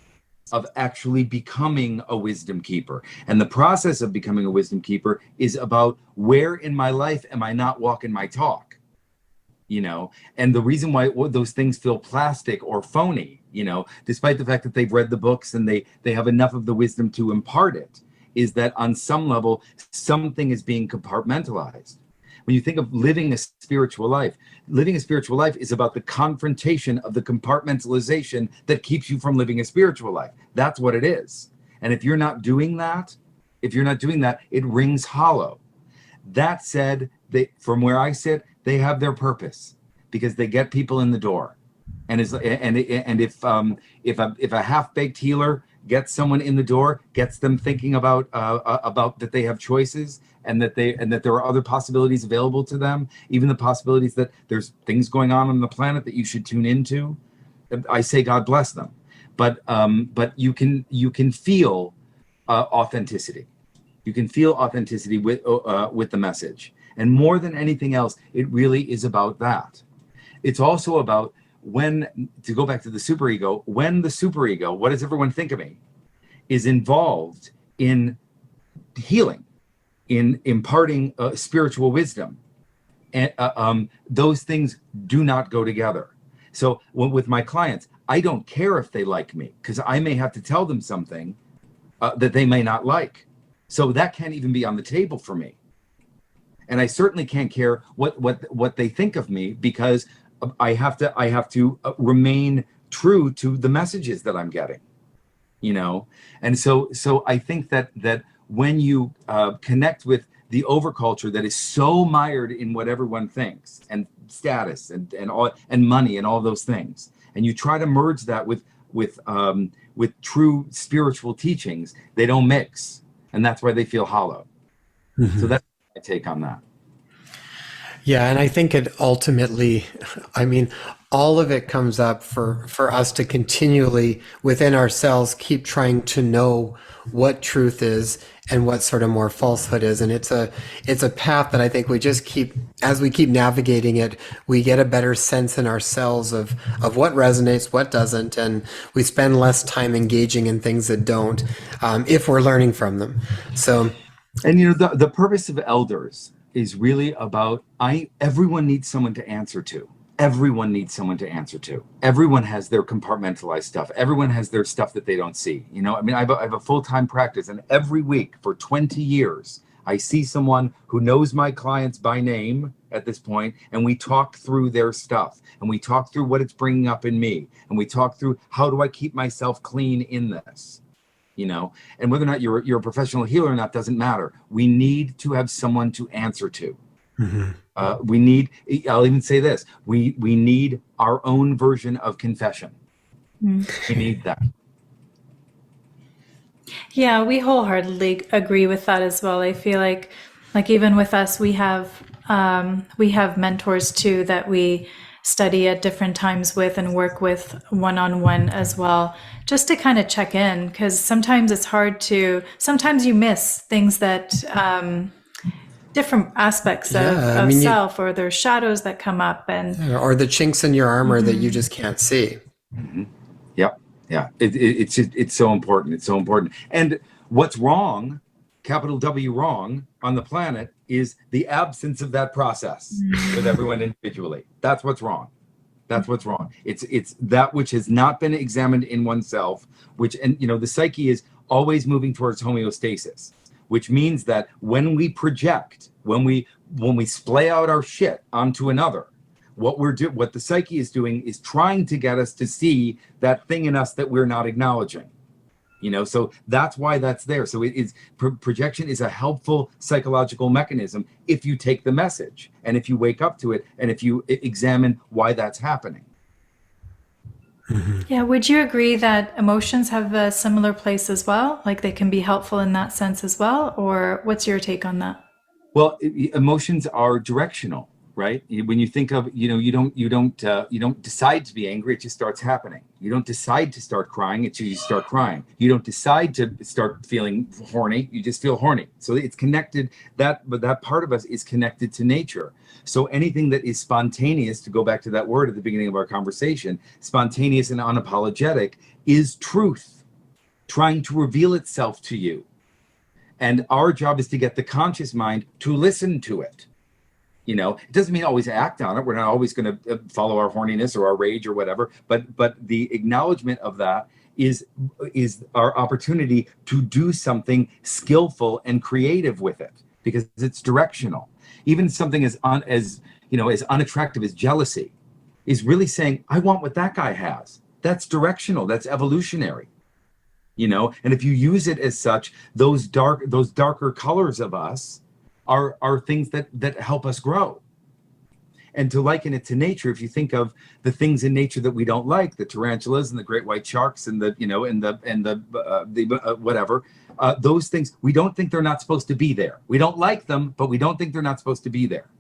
of actually becoming a wisdom keeper. And the process of becoming a wisdom keeper is about where in my life am I not walking my talk, you know? And the reason why those things feel plastic or phony, you know, despite the fact that they've read the books and they have enough of the wisdom to impart it, is that on some level, something is being compartmentalized. When you think of living a spiritual life is about the confrontation of the compartmentalization that keeps you from living a spiritual life. That's what it is. And if you're not doing that, it rings hollow. That said, from where I sit, they have their purpose because they get people in the door. And if a half-baked healer gets someone in the door, gets them thinking about that they have choices and that there are other possibilities available to them, even the possibilities that there's things going on the planet that you should tune into, I say God bless them. But you can feel authenticity. You can feel authenticity with the message. And more than anything else, it really is about that. It's also about to go back to the superego, when the superego, what does everyone think of me, is involved in healing, in imparting spiritual wisdom, and those things do not go together. So with my clients, I don't care if they like me, because I may have to tell them something that they may not like. So that can't even be on the table for me. And I certainly can't care what they think of me, because I have to remain true to the messages that I'm getting, you know. And so I think that when you connect with the overculture that is so mired in what everyone thinks, and status and money and all those things, and you try to merge that with true spiritual teachings, they don't mix, and that's why they feel hollow. Mm-hmm. So that's my take on that. Yeah, and I think it ultimately, I mean, all of it comes up for us to continually within ourselves keep trying to know what truth is and what sort of more falsehood is. And it's a path that I think we just as we keep navigating it, we get a better sense in ourselves of what resonates, what doesn't, and we spend less time engaging in things that don't, if we're learning from them. So, and you know, the purpose of elders is really about everyone needs someone to answer to. Everyone needs someone to answer to. Everyone has their compartmentalized stuff. Everyone has their stuff that they don't see. You know, I mean, I have a full-time practice, and every week for 20 years, I see someone who knows my clients by name at this point, and we talk through their stuff, and we talk through what it's bringing up in me, and we talk through how do I keep myself clean in this. You know, and whether or not you're a professional healer or not doesn't matter. We need to have someone to answer to. Mm-hmm. I'll even say this, we need our own version of confession. We need that. Yeah, we wholeheartedly agree with that as well. I feel like even with us, we have mentors too that we study at different times with and work with one-on-one as well, just to kind of check in, because sometimes it's hard sometimes you miss things that different aspects of self, or there's shadows that come up, or the chinks in your armor that you just can't see. Mm-hmm. Yep. Yeah. It's so important. It's so important. And what's wrong, capital W wrong, on the planet is the absence of that process with everyone individually. That's what's wrong. That's what's wrong. It's that which has not been examined in oneself, and you know, the psyche is always moving towards homeostasis, which means that when we project, when we splay out our shit onto another, what the psyche is doing is trying to get us to see that thing in us that we're not acknowledging. You know, so that's why that's there. So projection is a helpful psychological mechanism if you take the message, and if you wake up to it, and if you examine why that's happening. Mm-hmm. Yeah, would you agree that emotions have a similar place as well? Like they can be helpful in that sense as well? Or what's your take on that? Well, emotions are directional, right? When you think of, you don't decide to be angry, it just starts happening. You don't decide to start crying, it you start crying. You don't decide to start feeling horny, you just feel horny. So it's connected, but that part of us is connected to nature. So anything that is spontaneous, to go back to that word at the beginning of our conversation, spontaneous and unapologetic, is truth trying to reveal itself to you. And our job is to get the conscious mind to listen to it. It doesn't mean always act on it. We're not always going to follow our horniness or our rage or whatever. But the acknowledgement of that is our opportunity to do something skillful and creative with it, because it's directional. Even something as unattractive as jealousy is really saying, I want what that guy has. That's directional. That's evolutionary. And if you use it as such, those darker colors of us are things that help us grow. And to liken it to nature, if you think of the things in nature that we don't like, the tarantulas and the great white sharks and the whatever, those things, we don't think they're not supposed to be there. We don't like them, but we don't think they're not supposed to be there.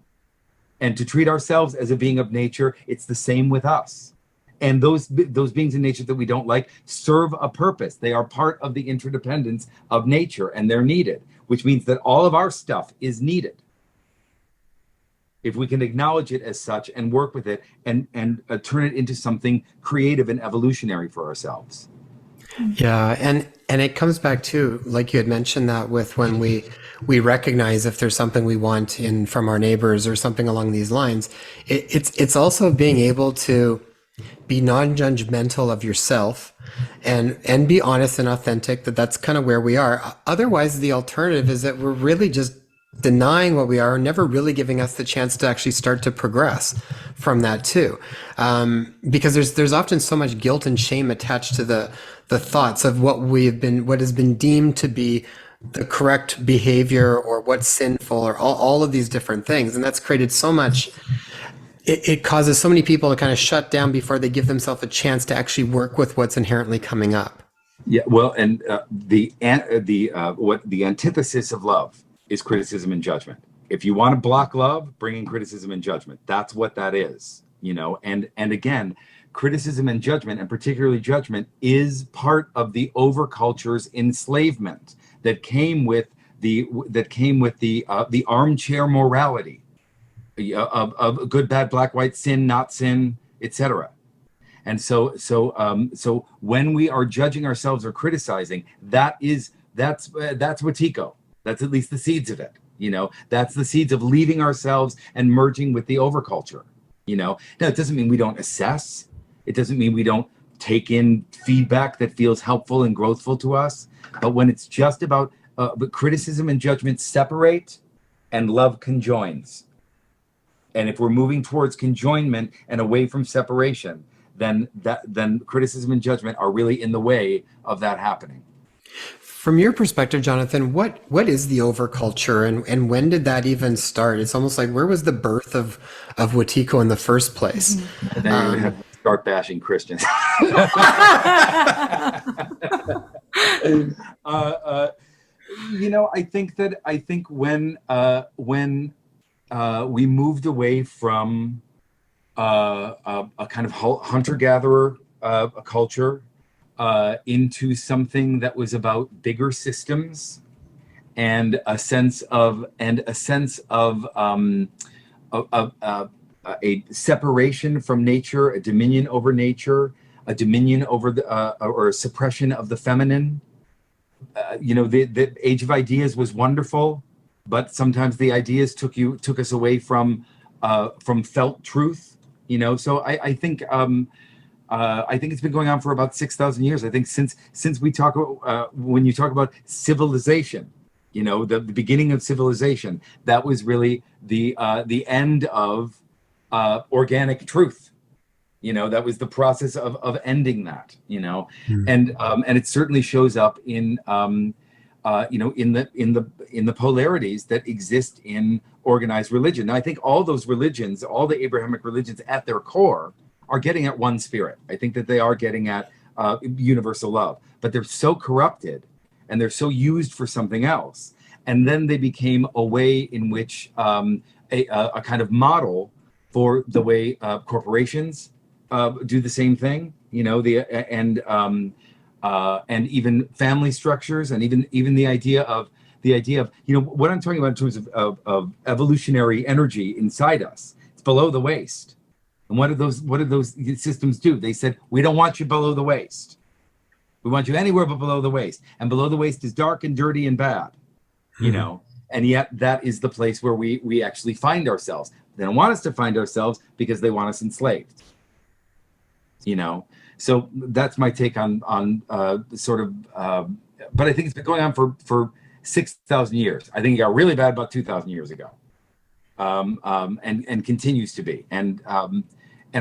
And to treat ourselves as a being of nature, it's the same with us. And those beings in nature that we don't like serve a purpose. They are part of the interdependence of nature, and they're needed, which means that all of our stuff is needed. If we can acknowledge it as such and work with it and turn it into something creative and evolutionary for ourselves. Yeah, and it comes back to, like you had mentioned, that with when we recognize if there's something we want in from our neighbors or something along these lines, it's also being able to be non-judgmental of yourself and be honest and authentic that's kind of where we are. Otherwise, the alternative is that we're really just denying what we are and never really giving us the chance to actually start to progress from that too. Because there's often so much guilt and shame attached to the thoughts of what has been deemed to be the correct behavior or what's sinful or all of these different things. And that's created so much. It causes so many people to kind of shut down before they give themselves a chance to actually work with what's inherently coming up. Yeah, well, and the antithesis of love is criticism and judgment. If you want to block love, bring in criticism and judgment. That's what that is, And again, criticism and judgment, and particularly judgment, is part of the overculture's enslavement that came with the armchair morality of good, bad, black, white, sin, not sin, etc. And so when we are judging ourselves or criticizing, that's Watiko. That's at least the seeds of it. That's the seeds of leaving ourselves and merging with the overculture. Now, it doesn't mean we don't assess. It doesn't mean we don't take in feedback that feels helpful and growthful to us. But when it's just about but criticism and judgment separate, and love conjoins. And if we're moving towards conjoinment and away from separation, then criticism and judgment are really in the way of that happening. From your perspective, Jonathan, what is the overculture and when did that even start? It's almost like, where was the birth of Watiko in the first place? Mm-hmm. And then you have to start bashing Christians. I think when we moved away from a kind of hunter-gatherer culture into something that was about bigger systems and a sense of a separation from nature, a dominion over nature, a dominion over or a suppression of the feminine. The age of ideas was wonderful, but sometimes the ideas took us away from felt truth. So I think it's been going on for about 6,000 years. I think since we talk when you talk about civilization, the beginning of civilization, that was really the end of organic truth. That was the process of ending that. And it certainly shows up in in the polarities that exist in organized religion. Now, I think all those religions, all the Abrahamic religions, at their core, are getting at one spirit. I think that they are getting at universal love, but they're so corrupted and they're so used for something else. And then they became a way in which a kind of model for the way corporations do the same thing. You know, and even family structures, and even the idea of you know what I'm talking about in terms of evolutionary energy inside us. It's below the waist. And what did those systems do? They said, we don't want you below the waist. We want you anywhere but below the waist. And below the waist is dark and dirty and bad, you know. And yet that is the place where we actually find ourselves. They don't want us to find ourselves because they want us enslaved, you know. So that's my take on sort of. But I think it's been going on for 6,000 years. I think it got really bad about 2,000 years ago, and continues to be. And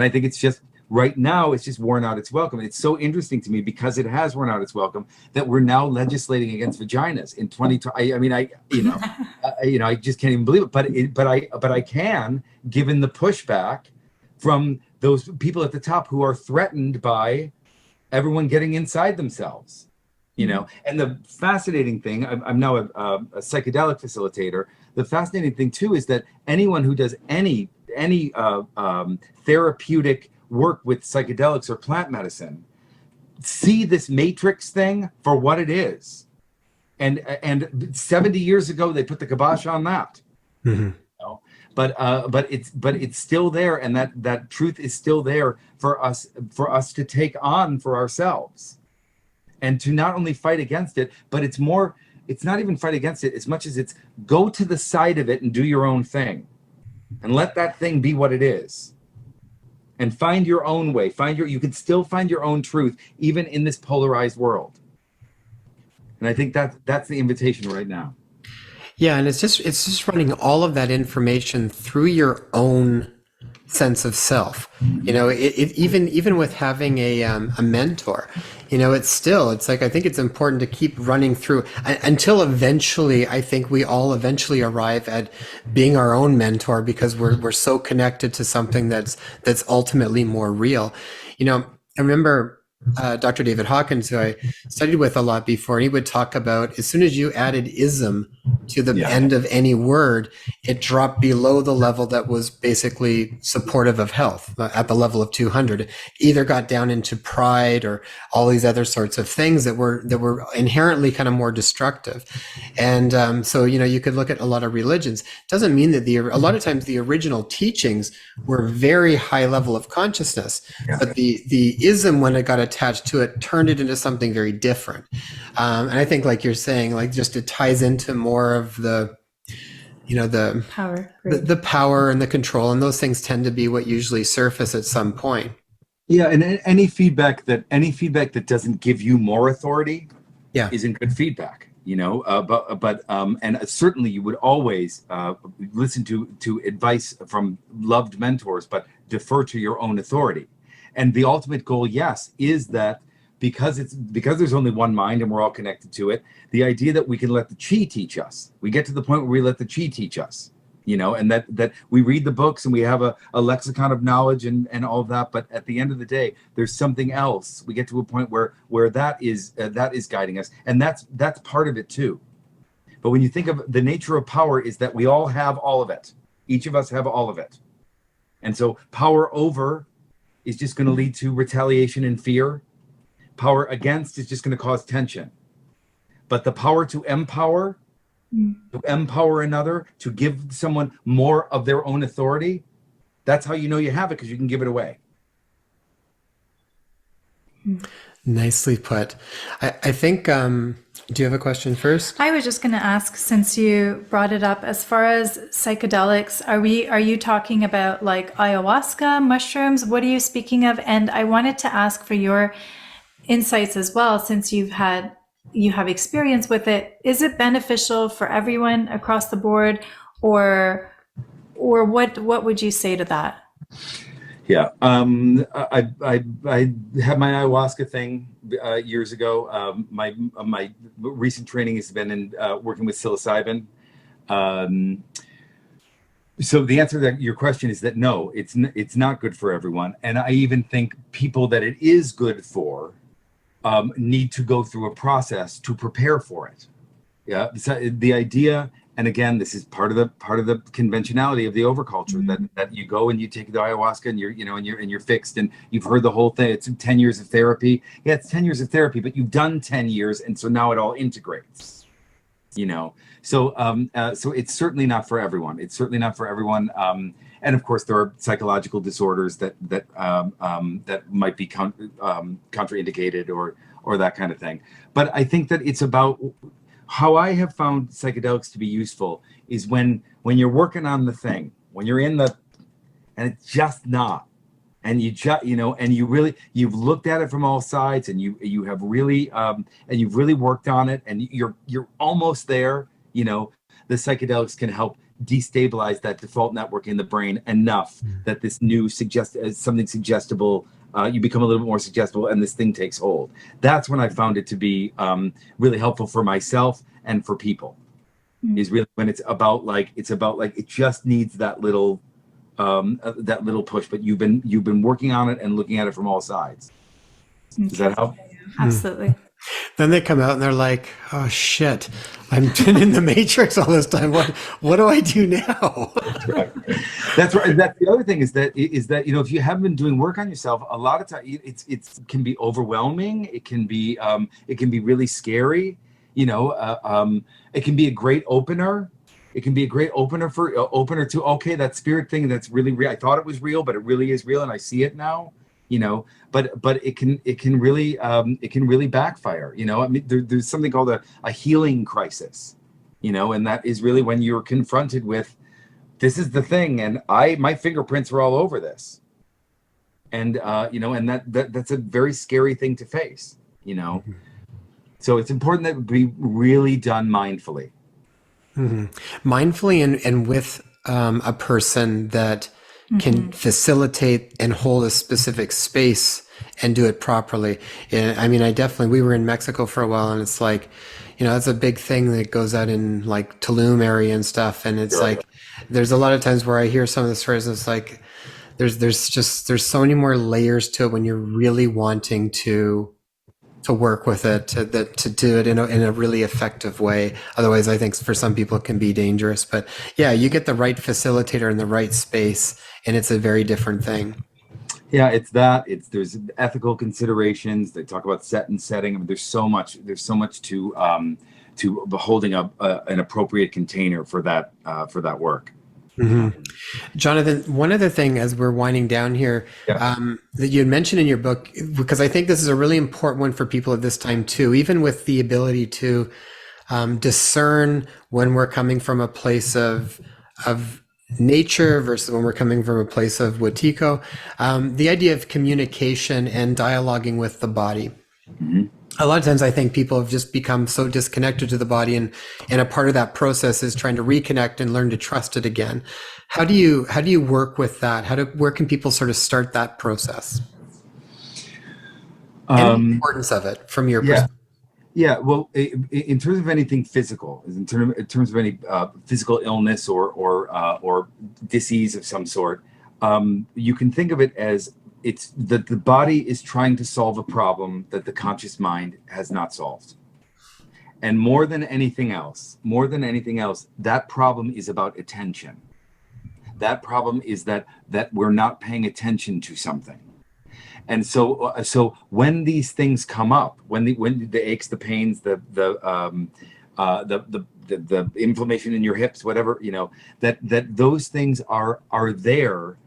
I think it's just right now it's just worn out its welcome. It's so interesting to me because it has worn out its welcome that we're now legislating against vaginas in 2020. I mean, I just can't even believe it. But I can, given the pushback from those people at the top who are threatened by everyone getting inside themselves, you know. And the fascinating thing, I'm now a psychedelic facilitator. The fascinating thing too is that anyone who does any therapeutic work with psychedelics or plant medicine see this matrix thing for what it is. And 70 years ago they put the kibosh on that. You know? But it's still there, and that truth is still there for us to take on for ourselves, and to not only fight against it, but it's not even fight against it as much as it's go to the side of it and do your own thing. And let that thing be what it is. And find your own way. You can still find your own truth, even in this polarized world. And I think that's the invitation right now. Yeah, and it's just running all of that information through your own sense of self. You know, even with having a mentor, you know, it's like I think it's important to keep running through until eventually I think we all eventually arrive at being our own mentor, because we're so connected to something that's ultimately more real. You know, I remember Dr. David Hawkins, who I studied with a lot before, and he would talk about as soon as you added ism to the end of any word, it dropped below the level that was basically supportive of health at the level of 200. Either got down into pride or all these other sorts of things that were inherently kind of more destructive. And so, you know, you could look at a lot of religions. Doesn't mean that a lot of times the original teachings were very high level of consciousness, but the ism, when it got attached to it, turned it into something very different. And I think, like you're saying, like just it ties into more of the, you know, the power, the power and the control, and those things tend to be what usually surface at some point. Yeah, and any feedback that doesn't give you more authority, isn't good feedback. You know, and certainly you would always listen to advice from loved mentors, but defer to your own authority. And the ultimate goal, yes, is that because there's only one mind and we're all connected to it, the idea that we can let the chi teach us. We get to the point where we let the chi teach us, you know, and that we read the books and we have a lexicon of knowledge and all of that. But at the end of the day, there's something else. We get to a point where that is guiding us. And that's part of it too. But when you think of the nature of power, is that we all have all of it. Each of us have all of it. And so power over is just going to lead to retaliation and fear. Power against is just going to cause tension. But the power to empower another, to give someone more of their own authority, that's how you know you have it, because you can give it away. Nicely put. I think, do you have a question first? I was just going to ask, since you brought it up, as far as psychedelics, are you talking about like ayahuasca, mushrooms? What are you speaking of? And I wanted to ask for your insights as well, since you have experience with it. Is it beneficial for everyone across the board, or what would you say to that? Yeah, I had my ayahuasca thing years ago. My recent training has been in working with psilocybin. So the answer to your question is that no, it's not good for everyone. And I even think people that it is good for need to go through a process to prepare for it. Yeah, so the idea And again, this is part of the conventionality of the overculture, that you go and you take the ayahuasca and you're fixed, and you've heard the whole thing. It's 10 years of therapy. Yeah, it's 10 years of therapy, but you've done 10 years, and so now it all integrates. So it's certainly not for everyone. It's certainly not for everyone. And of course, there are psychological disorders that might be contraindicated or that kind of thing. But I think that it's about how I have found psychedelics to be useful is when you're working on the thing, when you're in the, and it's just not, and you just, and you've looked at it from all sides, and you have really, and you've really worked on it, and you're almost there. The psychedelics can help destabilize that default network in the brain enough that this new something suggestible, you become a little bit more suggestible, and this thing takes hold. That's when I found it to be really helpful for myself and for people. Is really when it's about it just needs that little push, but you've been working on it and looking at it from all sides. Does that help? Absolutely. Then they come out and they're like, "Oh shit, I've been in the matrix all this time. What do I do now?" That's right. That's the other thing is that if you haven't been doing work on yourself, a lot of times it can be overwhelming. It can be really scary. It can be a great opener. It can be a great opener to, okay, that spirit thing that's really real. I thought it was real, but it really is real, and I see it now. But it can really backfire. I mean, there's something called a healing crisis. And that is really when you're confronted with, this is the thing, and my fingerprints are all over this, and and that's a very scary thing to face. So it's important that it be really done mindfully. Mindfully and with a person that can facilitate and hold a specific space and do it properly. And I mean, we were in Mexico for a while, and it's like, that's a big thing that goes out in like Tulum area and stuff. And it's like, there's a lot of times where I hear some of the stories, and it's like, there's so many more layers to it when you're really wanting to work with it, to do it in a really effective way. Otherwise, I think for some people it can be dangerous. But yeah, you get the right facilitator in the right space, and it's a very different thing. Yeah, there's ethical considerations. They talk about set and setting. I mean, there's so much to holding up an appropriate container for that work. Mm-hmm. Jonathan, one other thing as we're winding down here, that you had mentioned in your book, because I think this is a really important one for people at this time too, even with the ability to discern when we're coming from a place of nature versus when we're coming from a place of Wetiko, the idea of communication and dialoguing with the body. Mm-hmm. A lot of times I think people have just become so disconnected to the body, and a part of that process is trying to reconnect and learn to trust it again. How do you work with that? Where can people sort of start that process? And the importance of it from your perspective. Yeah, well, in terms of anything physical, in terms of any physical illness or disease of some sort, you can think of it as it's that the body is trying to solve a problem that the conscious mind has not solved. And more than anything else, that problem is about attention. That problem is that we're not paying attention to something. And so when these things come up, when the aches, the pains, the inflammation in your hips, whatever, that those things are there.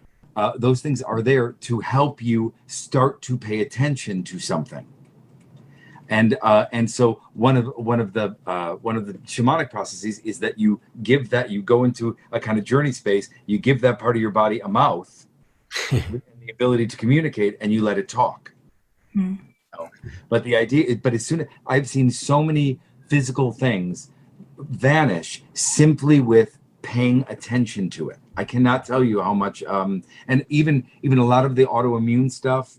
Those things are there to help you start to pay attention to something. And so one of the shamanic processes is that you go into a kind of journey space, you give that part of your body a mouth and the ability to communicate, and you let it talk. But the idea, I've seen so many physical things vanish simply with paying attention to it. I cannot tell you how much, and even a lot of the autoimmune stuff,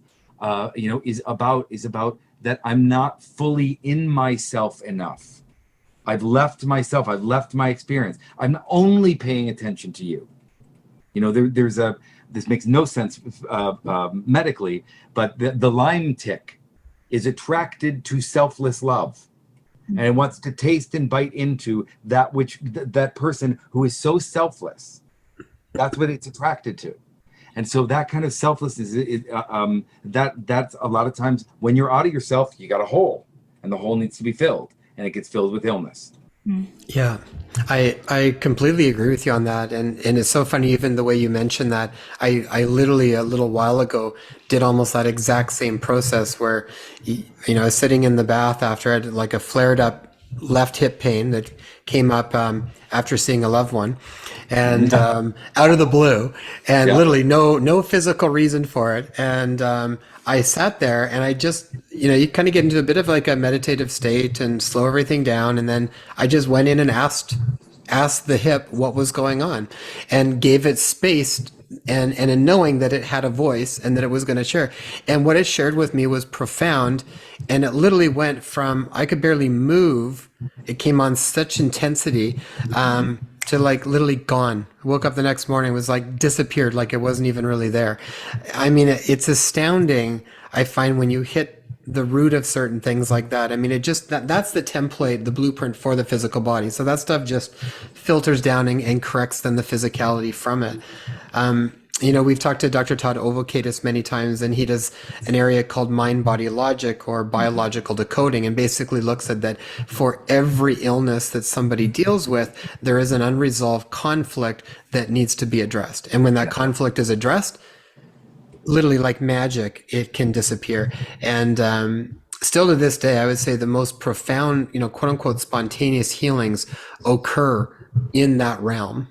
is about that I'm not fully in myself enough. I've left myself. I've left my experience. I'm only paying attention to you. This makes no sense medically, but the Lyme tick is attracted to selfless love. and it wants to taste and bite into that which that person who is so selfless. That's what it's attracted to. And so that kind of selflessness that's a lot of times when you're out of yourself, you got a hole, and the hole needs to be filled, and it gets filled with illness. Yeah, I completely agree with you on that. And it's so funny, even the way you mentioned that. I literally a little while ago did almost that exact same process where, I was sitting in the bath after I had like a flared up left hip pain that came up after seeing a loved one, and out of the blue, and literally no physical reason for it. And I sat there and I just, you kind of get into a bit of like a meditative state and slow everything down. And then I just went in and asked the hip what was going on, and gave it space, and in knowing that it had a voice and that it was going to share. And what it shared with me was profound. And it literally went from, I could barely move. It came on such intensity, to like literally gone. Woke up the next morning, was like disappeared, like it wasn't even really there. I mean, it's astounding. I find when you hit the root of certain things like that. I mean, it just, that's the template, the blueprint for the physical body. So that stuff just filters down and corrects then the physicality from it. We've talked to Dr. Todd Overculture many times, and he does an area called mind-body logic, or biological decoding, and basically looks at that for every illness that somebody deals with, there is an unresolved conflict that needs to be addressed. And when that conflict is addressed, literally like magic, it can disappear. And still to this day, I would say the most profound, quote unquote, spontaneous healings occur in that realm.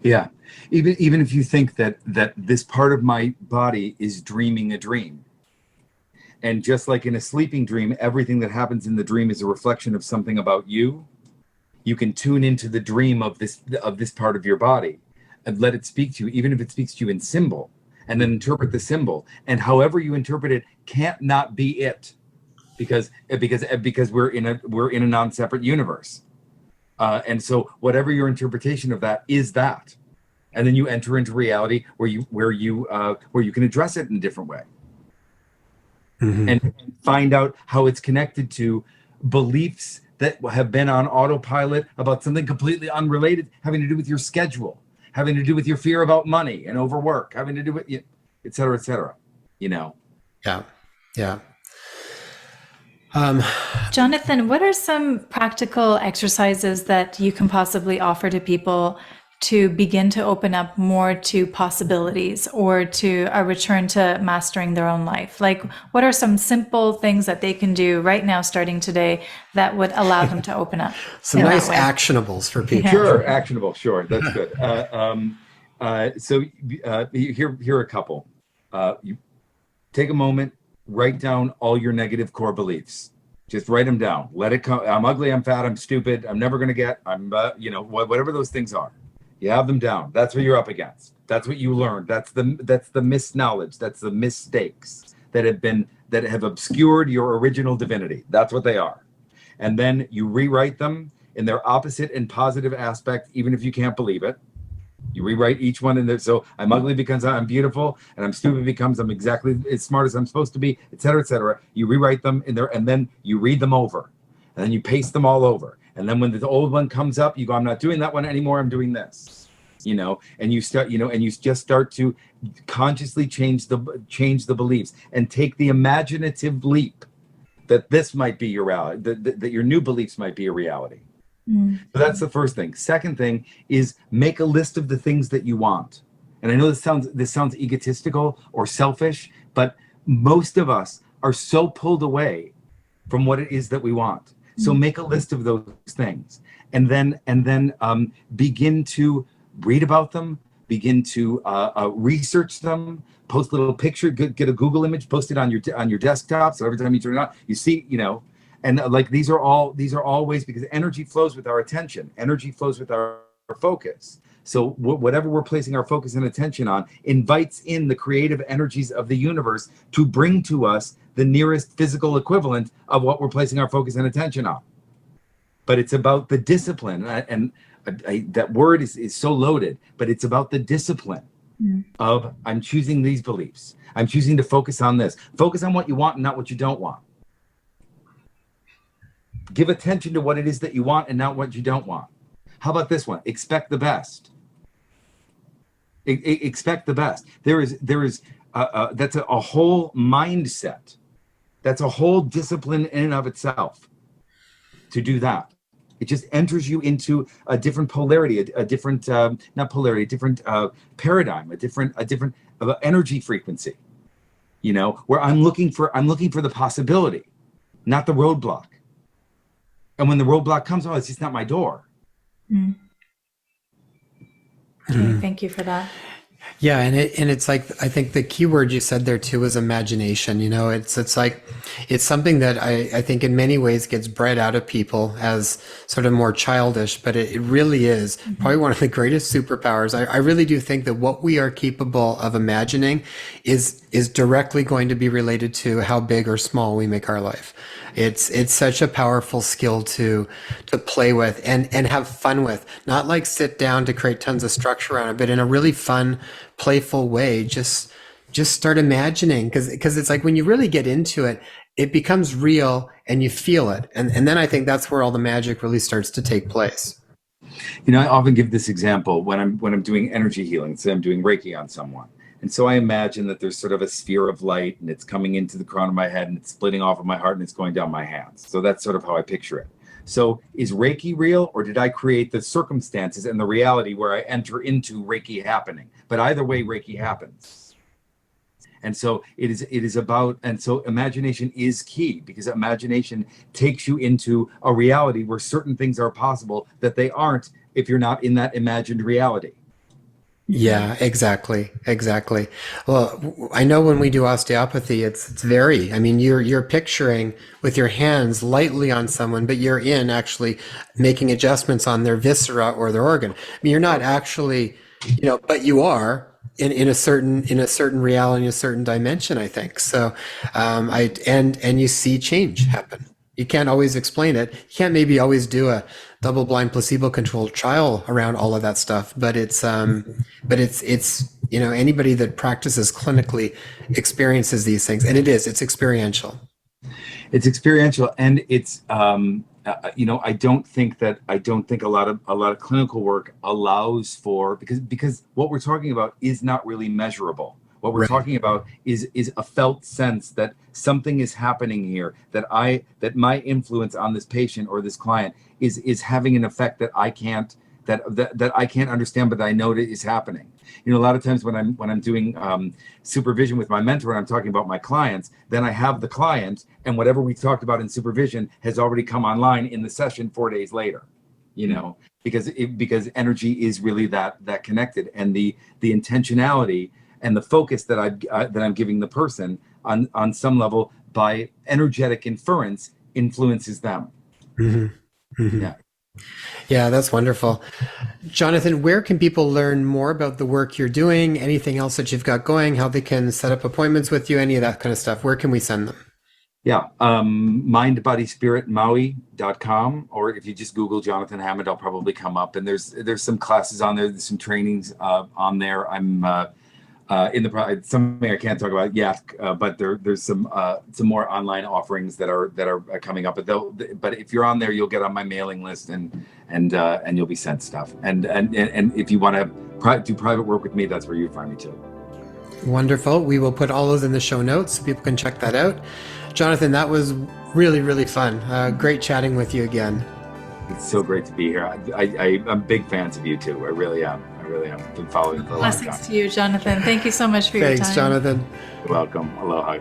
Yeah. Even if you think that this part of my body is dreaming a dream, and just like in a sleeping dream, everything that happens in the dream is a reflection of something about you, you can tune into the dream of this part of your body and let it speak to you, even if it speaks to you in symbol, and then interpret the symbol. And however you interpret it can't not be it, because we're in a non-separate universe. And so whatever your interpretation of that is that. And then you enter into reality where you can address it in a different way, and find out how it's connected to beliefs that have been on autopilot about something completely unrelated, having to do with your schedule, having to do with your fear about money and overwork, having to do with, et cetera, et cetera. Yeah. Jonathan, what are some practical exercises that you can possibly offer to people to begin to open up more to possibilities, or to a return to mastering their own life? Like, what are some simple things that they can do right now, starting today, that would allow them to open up? Some nice actionables for people. Sure, actionable. Sure, that's good. So here are a couple. You take a moment, write down all your negative core beliefs. Just write them down. Let it come. I'm ugly. I'm fat. I'm stupid. I'm never gonna get. Whatever those things are. You have them down. That's what you're up against. That's what you learned. That's the misknowledge. That's the mistakes that have obscured your original divinity. That's what they are. And then you rewrite them in their opposite and positive aspect, even if you can't believe it. You rewrite each one in there. So I'm ugly because I'm beautiful, and I'm stupid because I'm exactly as smart as I'm supposed to be, et cetera, et cetera. You rewrite them in there, and then you read them over, and then you paste them all over. And then when the old one comes up, you go, I'm not doing that one anymore. I'm doing this, and you start, and you just start to consciously change the beliefs, and take the imaginative leap that this might be your reality, that your new beliefs might be a reality. So that's the first thing. Second thing is make a list of the things that you want. And I know this sounds egotistical or selfish, but most of us are so pulled away from what it is that we want. So make a list of those things, and then begin to read about them, begin to research them, post a little picture, get a Google image, post it on your desktop. So every time you turn it on, you see, and like these are all ways, because energy flows with our attention. Energy flows with our focus. So whatever we're placing our focus and attention on invites in the creative energies of the universe to bring to us the nearest physical equivalent of what we're placing our focus and attention on. But it's about the discipline, and that word is so loaded, but it's about the discipline of, I'm choosing these beliefs. I'm choosing to focus on this. Focus on what you want and not what you don't want. Give attention to what it is that you want and not what you don't want. How about this one? Expect the best. Expect the best. There is that's a whole mindset. That's a whole discipline in and of itself to do that. It just enters you into a different polarity, a different not polarity, a different paradigm, a different energy frequency. You know, where I'm looking for the possibility, not the roadblock. And when the roadblock comes, oh, it's just not my door. Mm. Okay, thank you for that. Yeah, and it's like, I think the key word you said there too is imagination. You know, it's like, it's something that I think in many ways gets bred out of people as sort of more childish, but it really is probably one of the greatest superpowers. I really do think that what we are capable of imagining is directly going to be related to how big or small we make our life. It's such a powerful skill to play with and have fun with, not like sit down to create tons of structure around it, but in a really fun, playful way. Just start imagining, because it's like when you really get into it, it becomes real and you feel it. And then I think that's where all the magic really starts to take place. You know, I often give this example when I'm doing energy healing. Say I'm doing Reiki on someone. And so I imagine that there's sort of a sphere of light and it's coming into the crown of my head and it's splitting off of my heart and it's going down my hands. So that's sort of how I picture it. So is Reiki real, or did I create the circumstances and the reality where I enter into Reiki happening? But either way, Reiki happens. And so it is about, and so imagination is key, because imagination takes you into a reality where certain things are possible that they aren't if you're not in that imagined reality. Yeah, exactly. Well, I know when we do osteopathy, it's very, I mean, you're picturing with your hands lightly on someone, but you're in actually making adjustments on their viscera or their organ. I mean, you're not actually, you know, but you are in a certain reality, in a certain dimension, I think. So, and you see change happen. You can't always explain it. You can't maybe always do a double-blind placebo-controlled trial around all of that stuff, but it's you know, anybody that practices clinically experiences these things, and it's experiential. It's experiential, and it's you know, I don't think a lot of clinical work allows for, because what we're talking about is not really measurable. What we're talking about is a felt sense that something is happening here, that my influence on this patient or this client is having an effect that I can't understand, but I know that is happening. You know, a lot of times when I'm doing supervision with my mentor and I'm talking about my clients, then I have the client, and whatever we talked about in supervision has already come online in the session 4 days later. You know, because energy is really that connected, and the intentionality and the focus that I'm giving the person on some level by energetic inference influences them. Mm-hmm. Mm-hmm. Yeah, that's wonderful. Jonathan, where can people learn more about the work you're doing? Anything else that you've got going? How they can set up appointments with you? Any of that kind of stuff? Where can we send them? Yeah, mindbodyspiritmaui.com, or if you just Google Jonathan Hammond, I'll probably come up. And there's some classes on there, there's some trainings on there. I'm in the something I can't talk about yet, but there's some more online offerings that are coming up. But if you're on there, you'll get on my mailing list, and you'll be sent stuff. And if you want to do private work with me, that's where you find me too. Wonderful. We will put all those in the show notes so people can check that out. Jonathan, that was really, really fun. Great chatting with you again. It's so great to be here. I'm big fans of you too. I really am. I've been following for a long time. Blessings to you, Jonathan. Thank you so much for your time. Thanks, Jonathan. You're welcome. Aloha.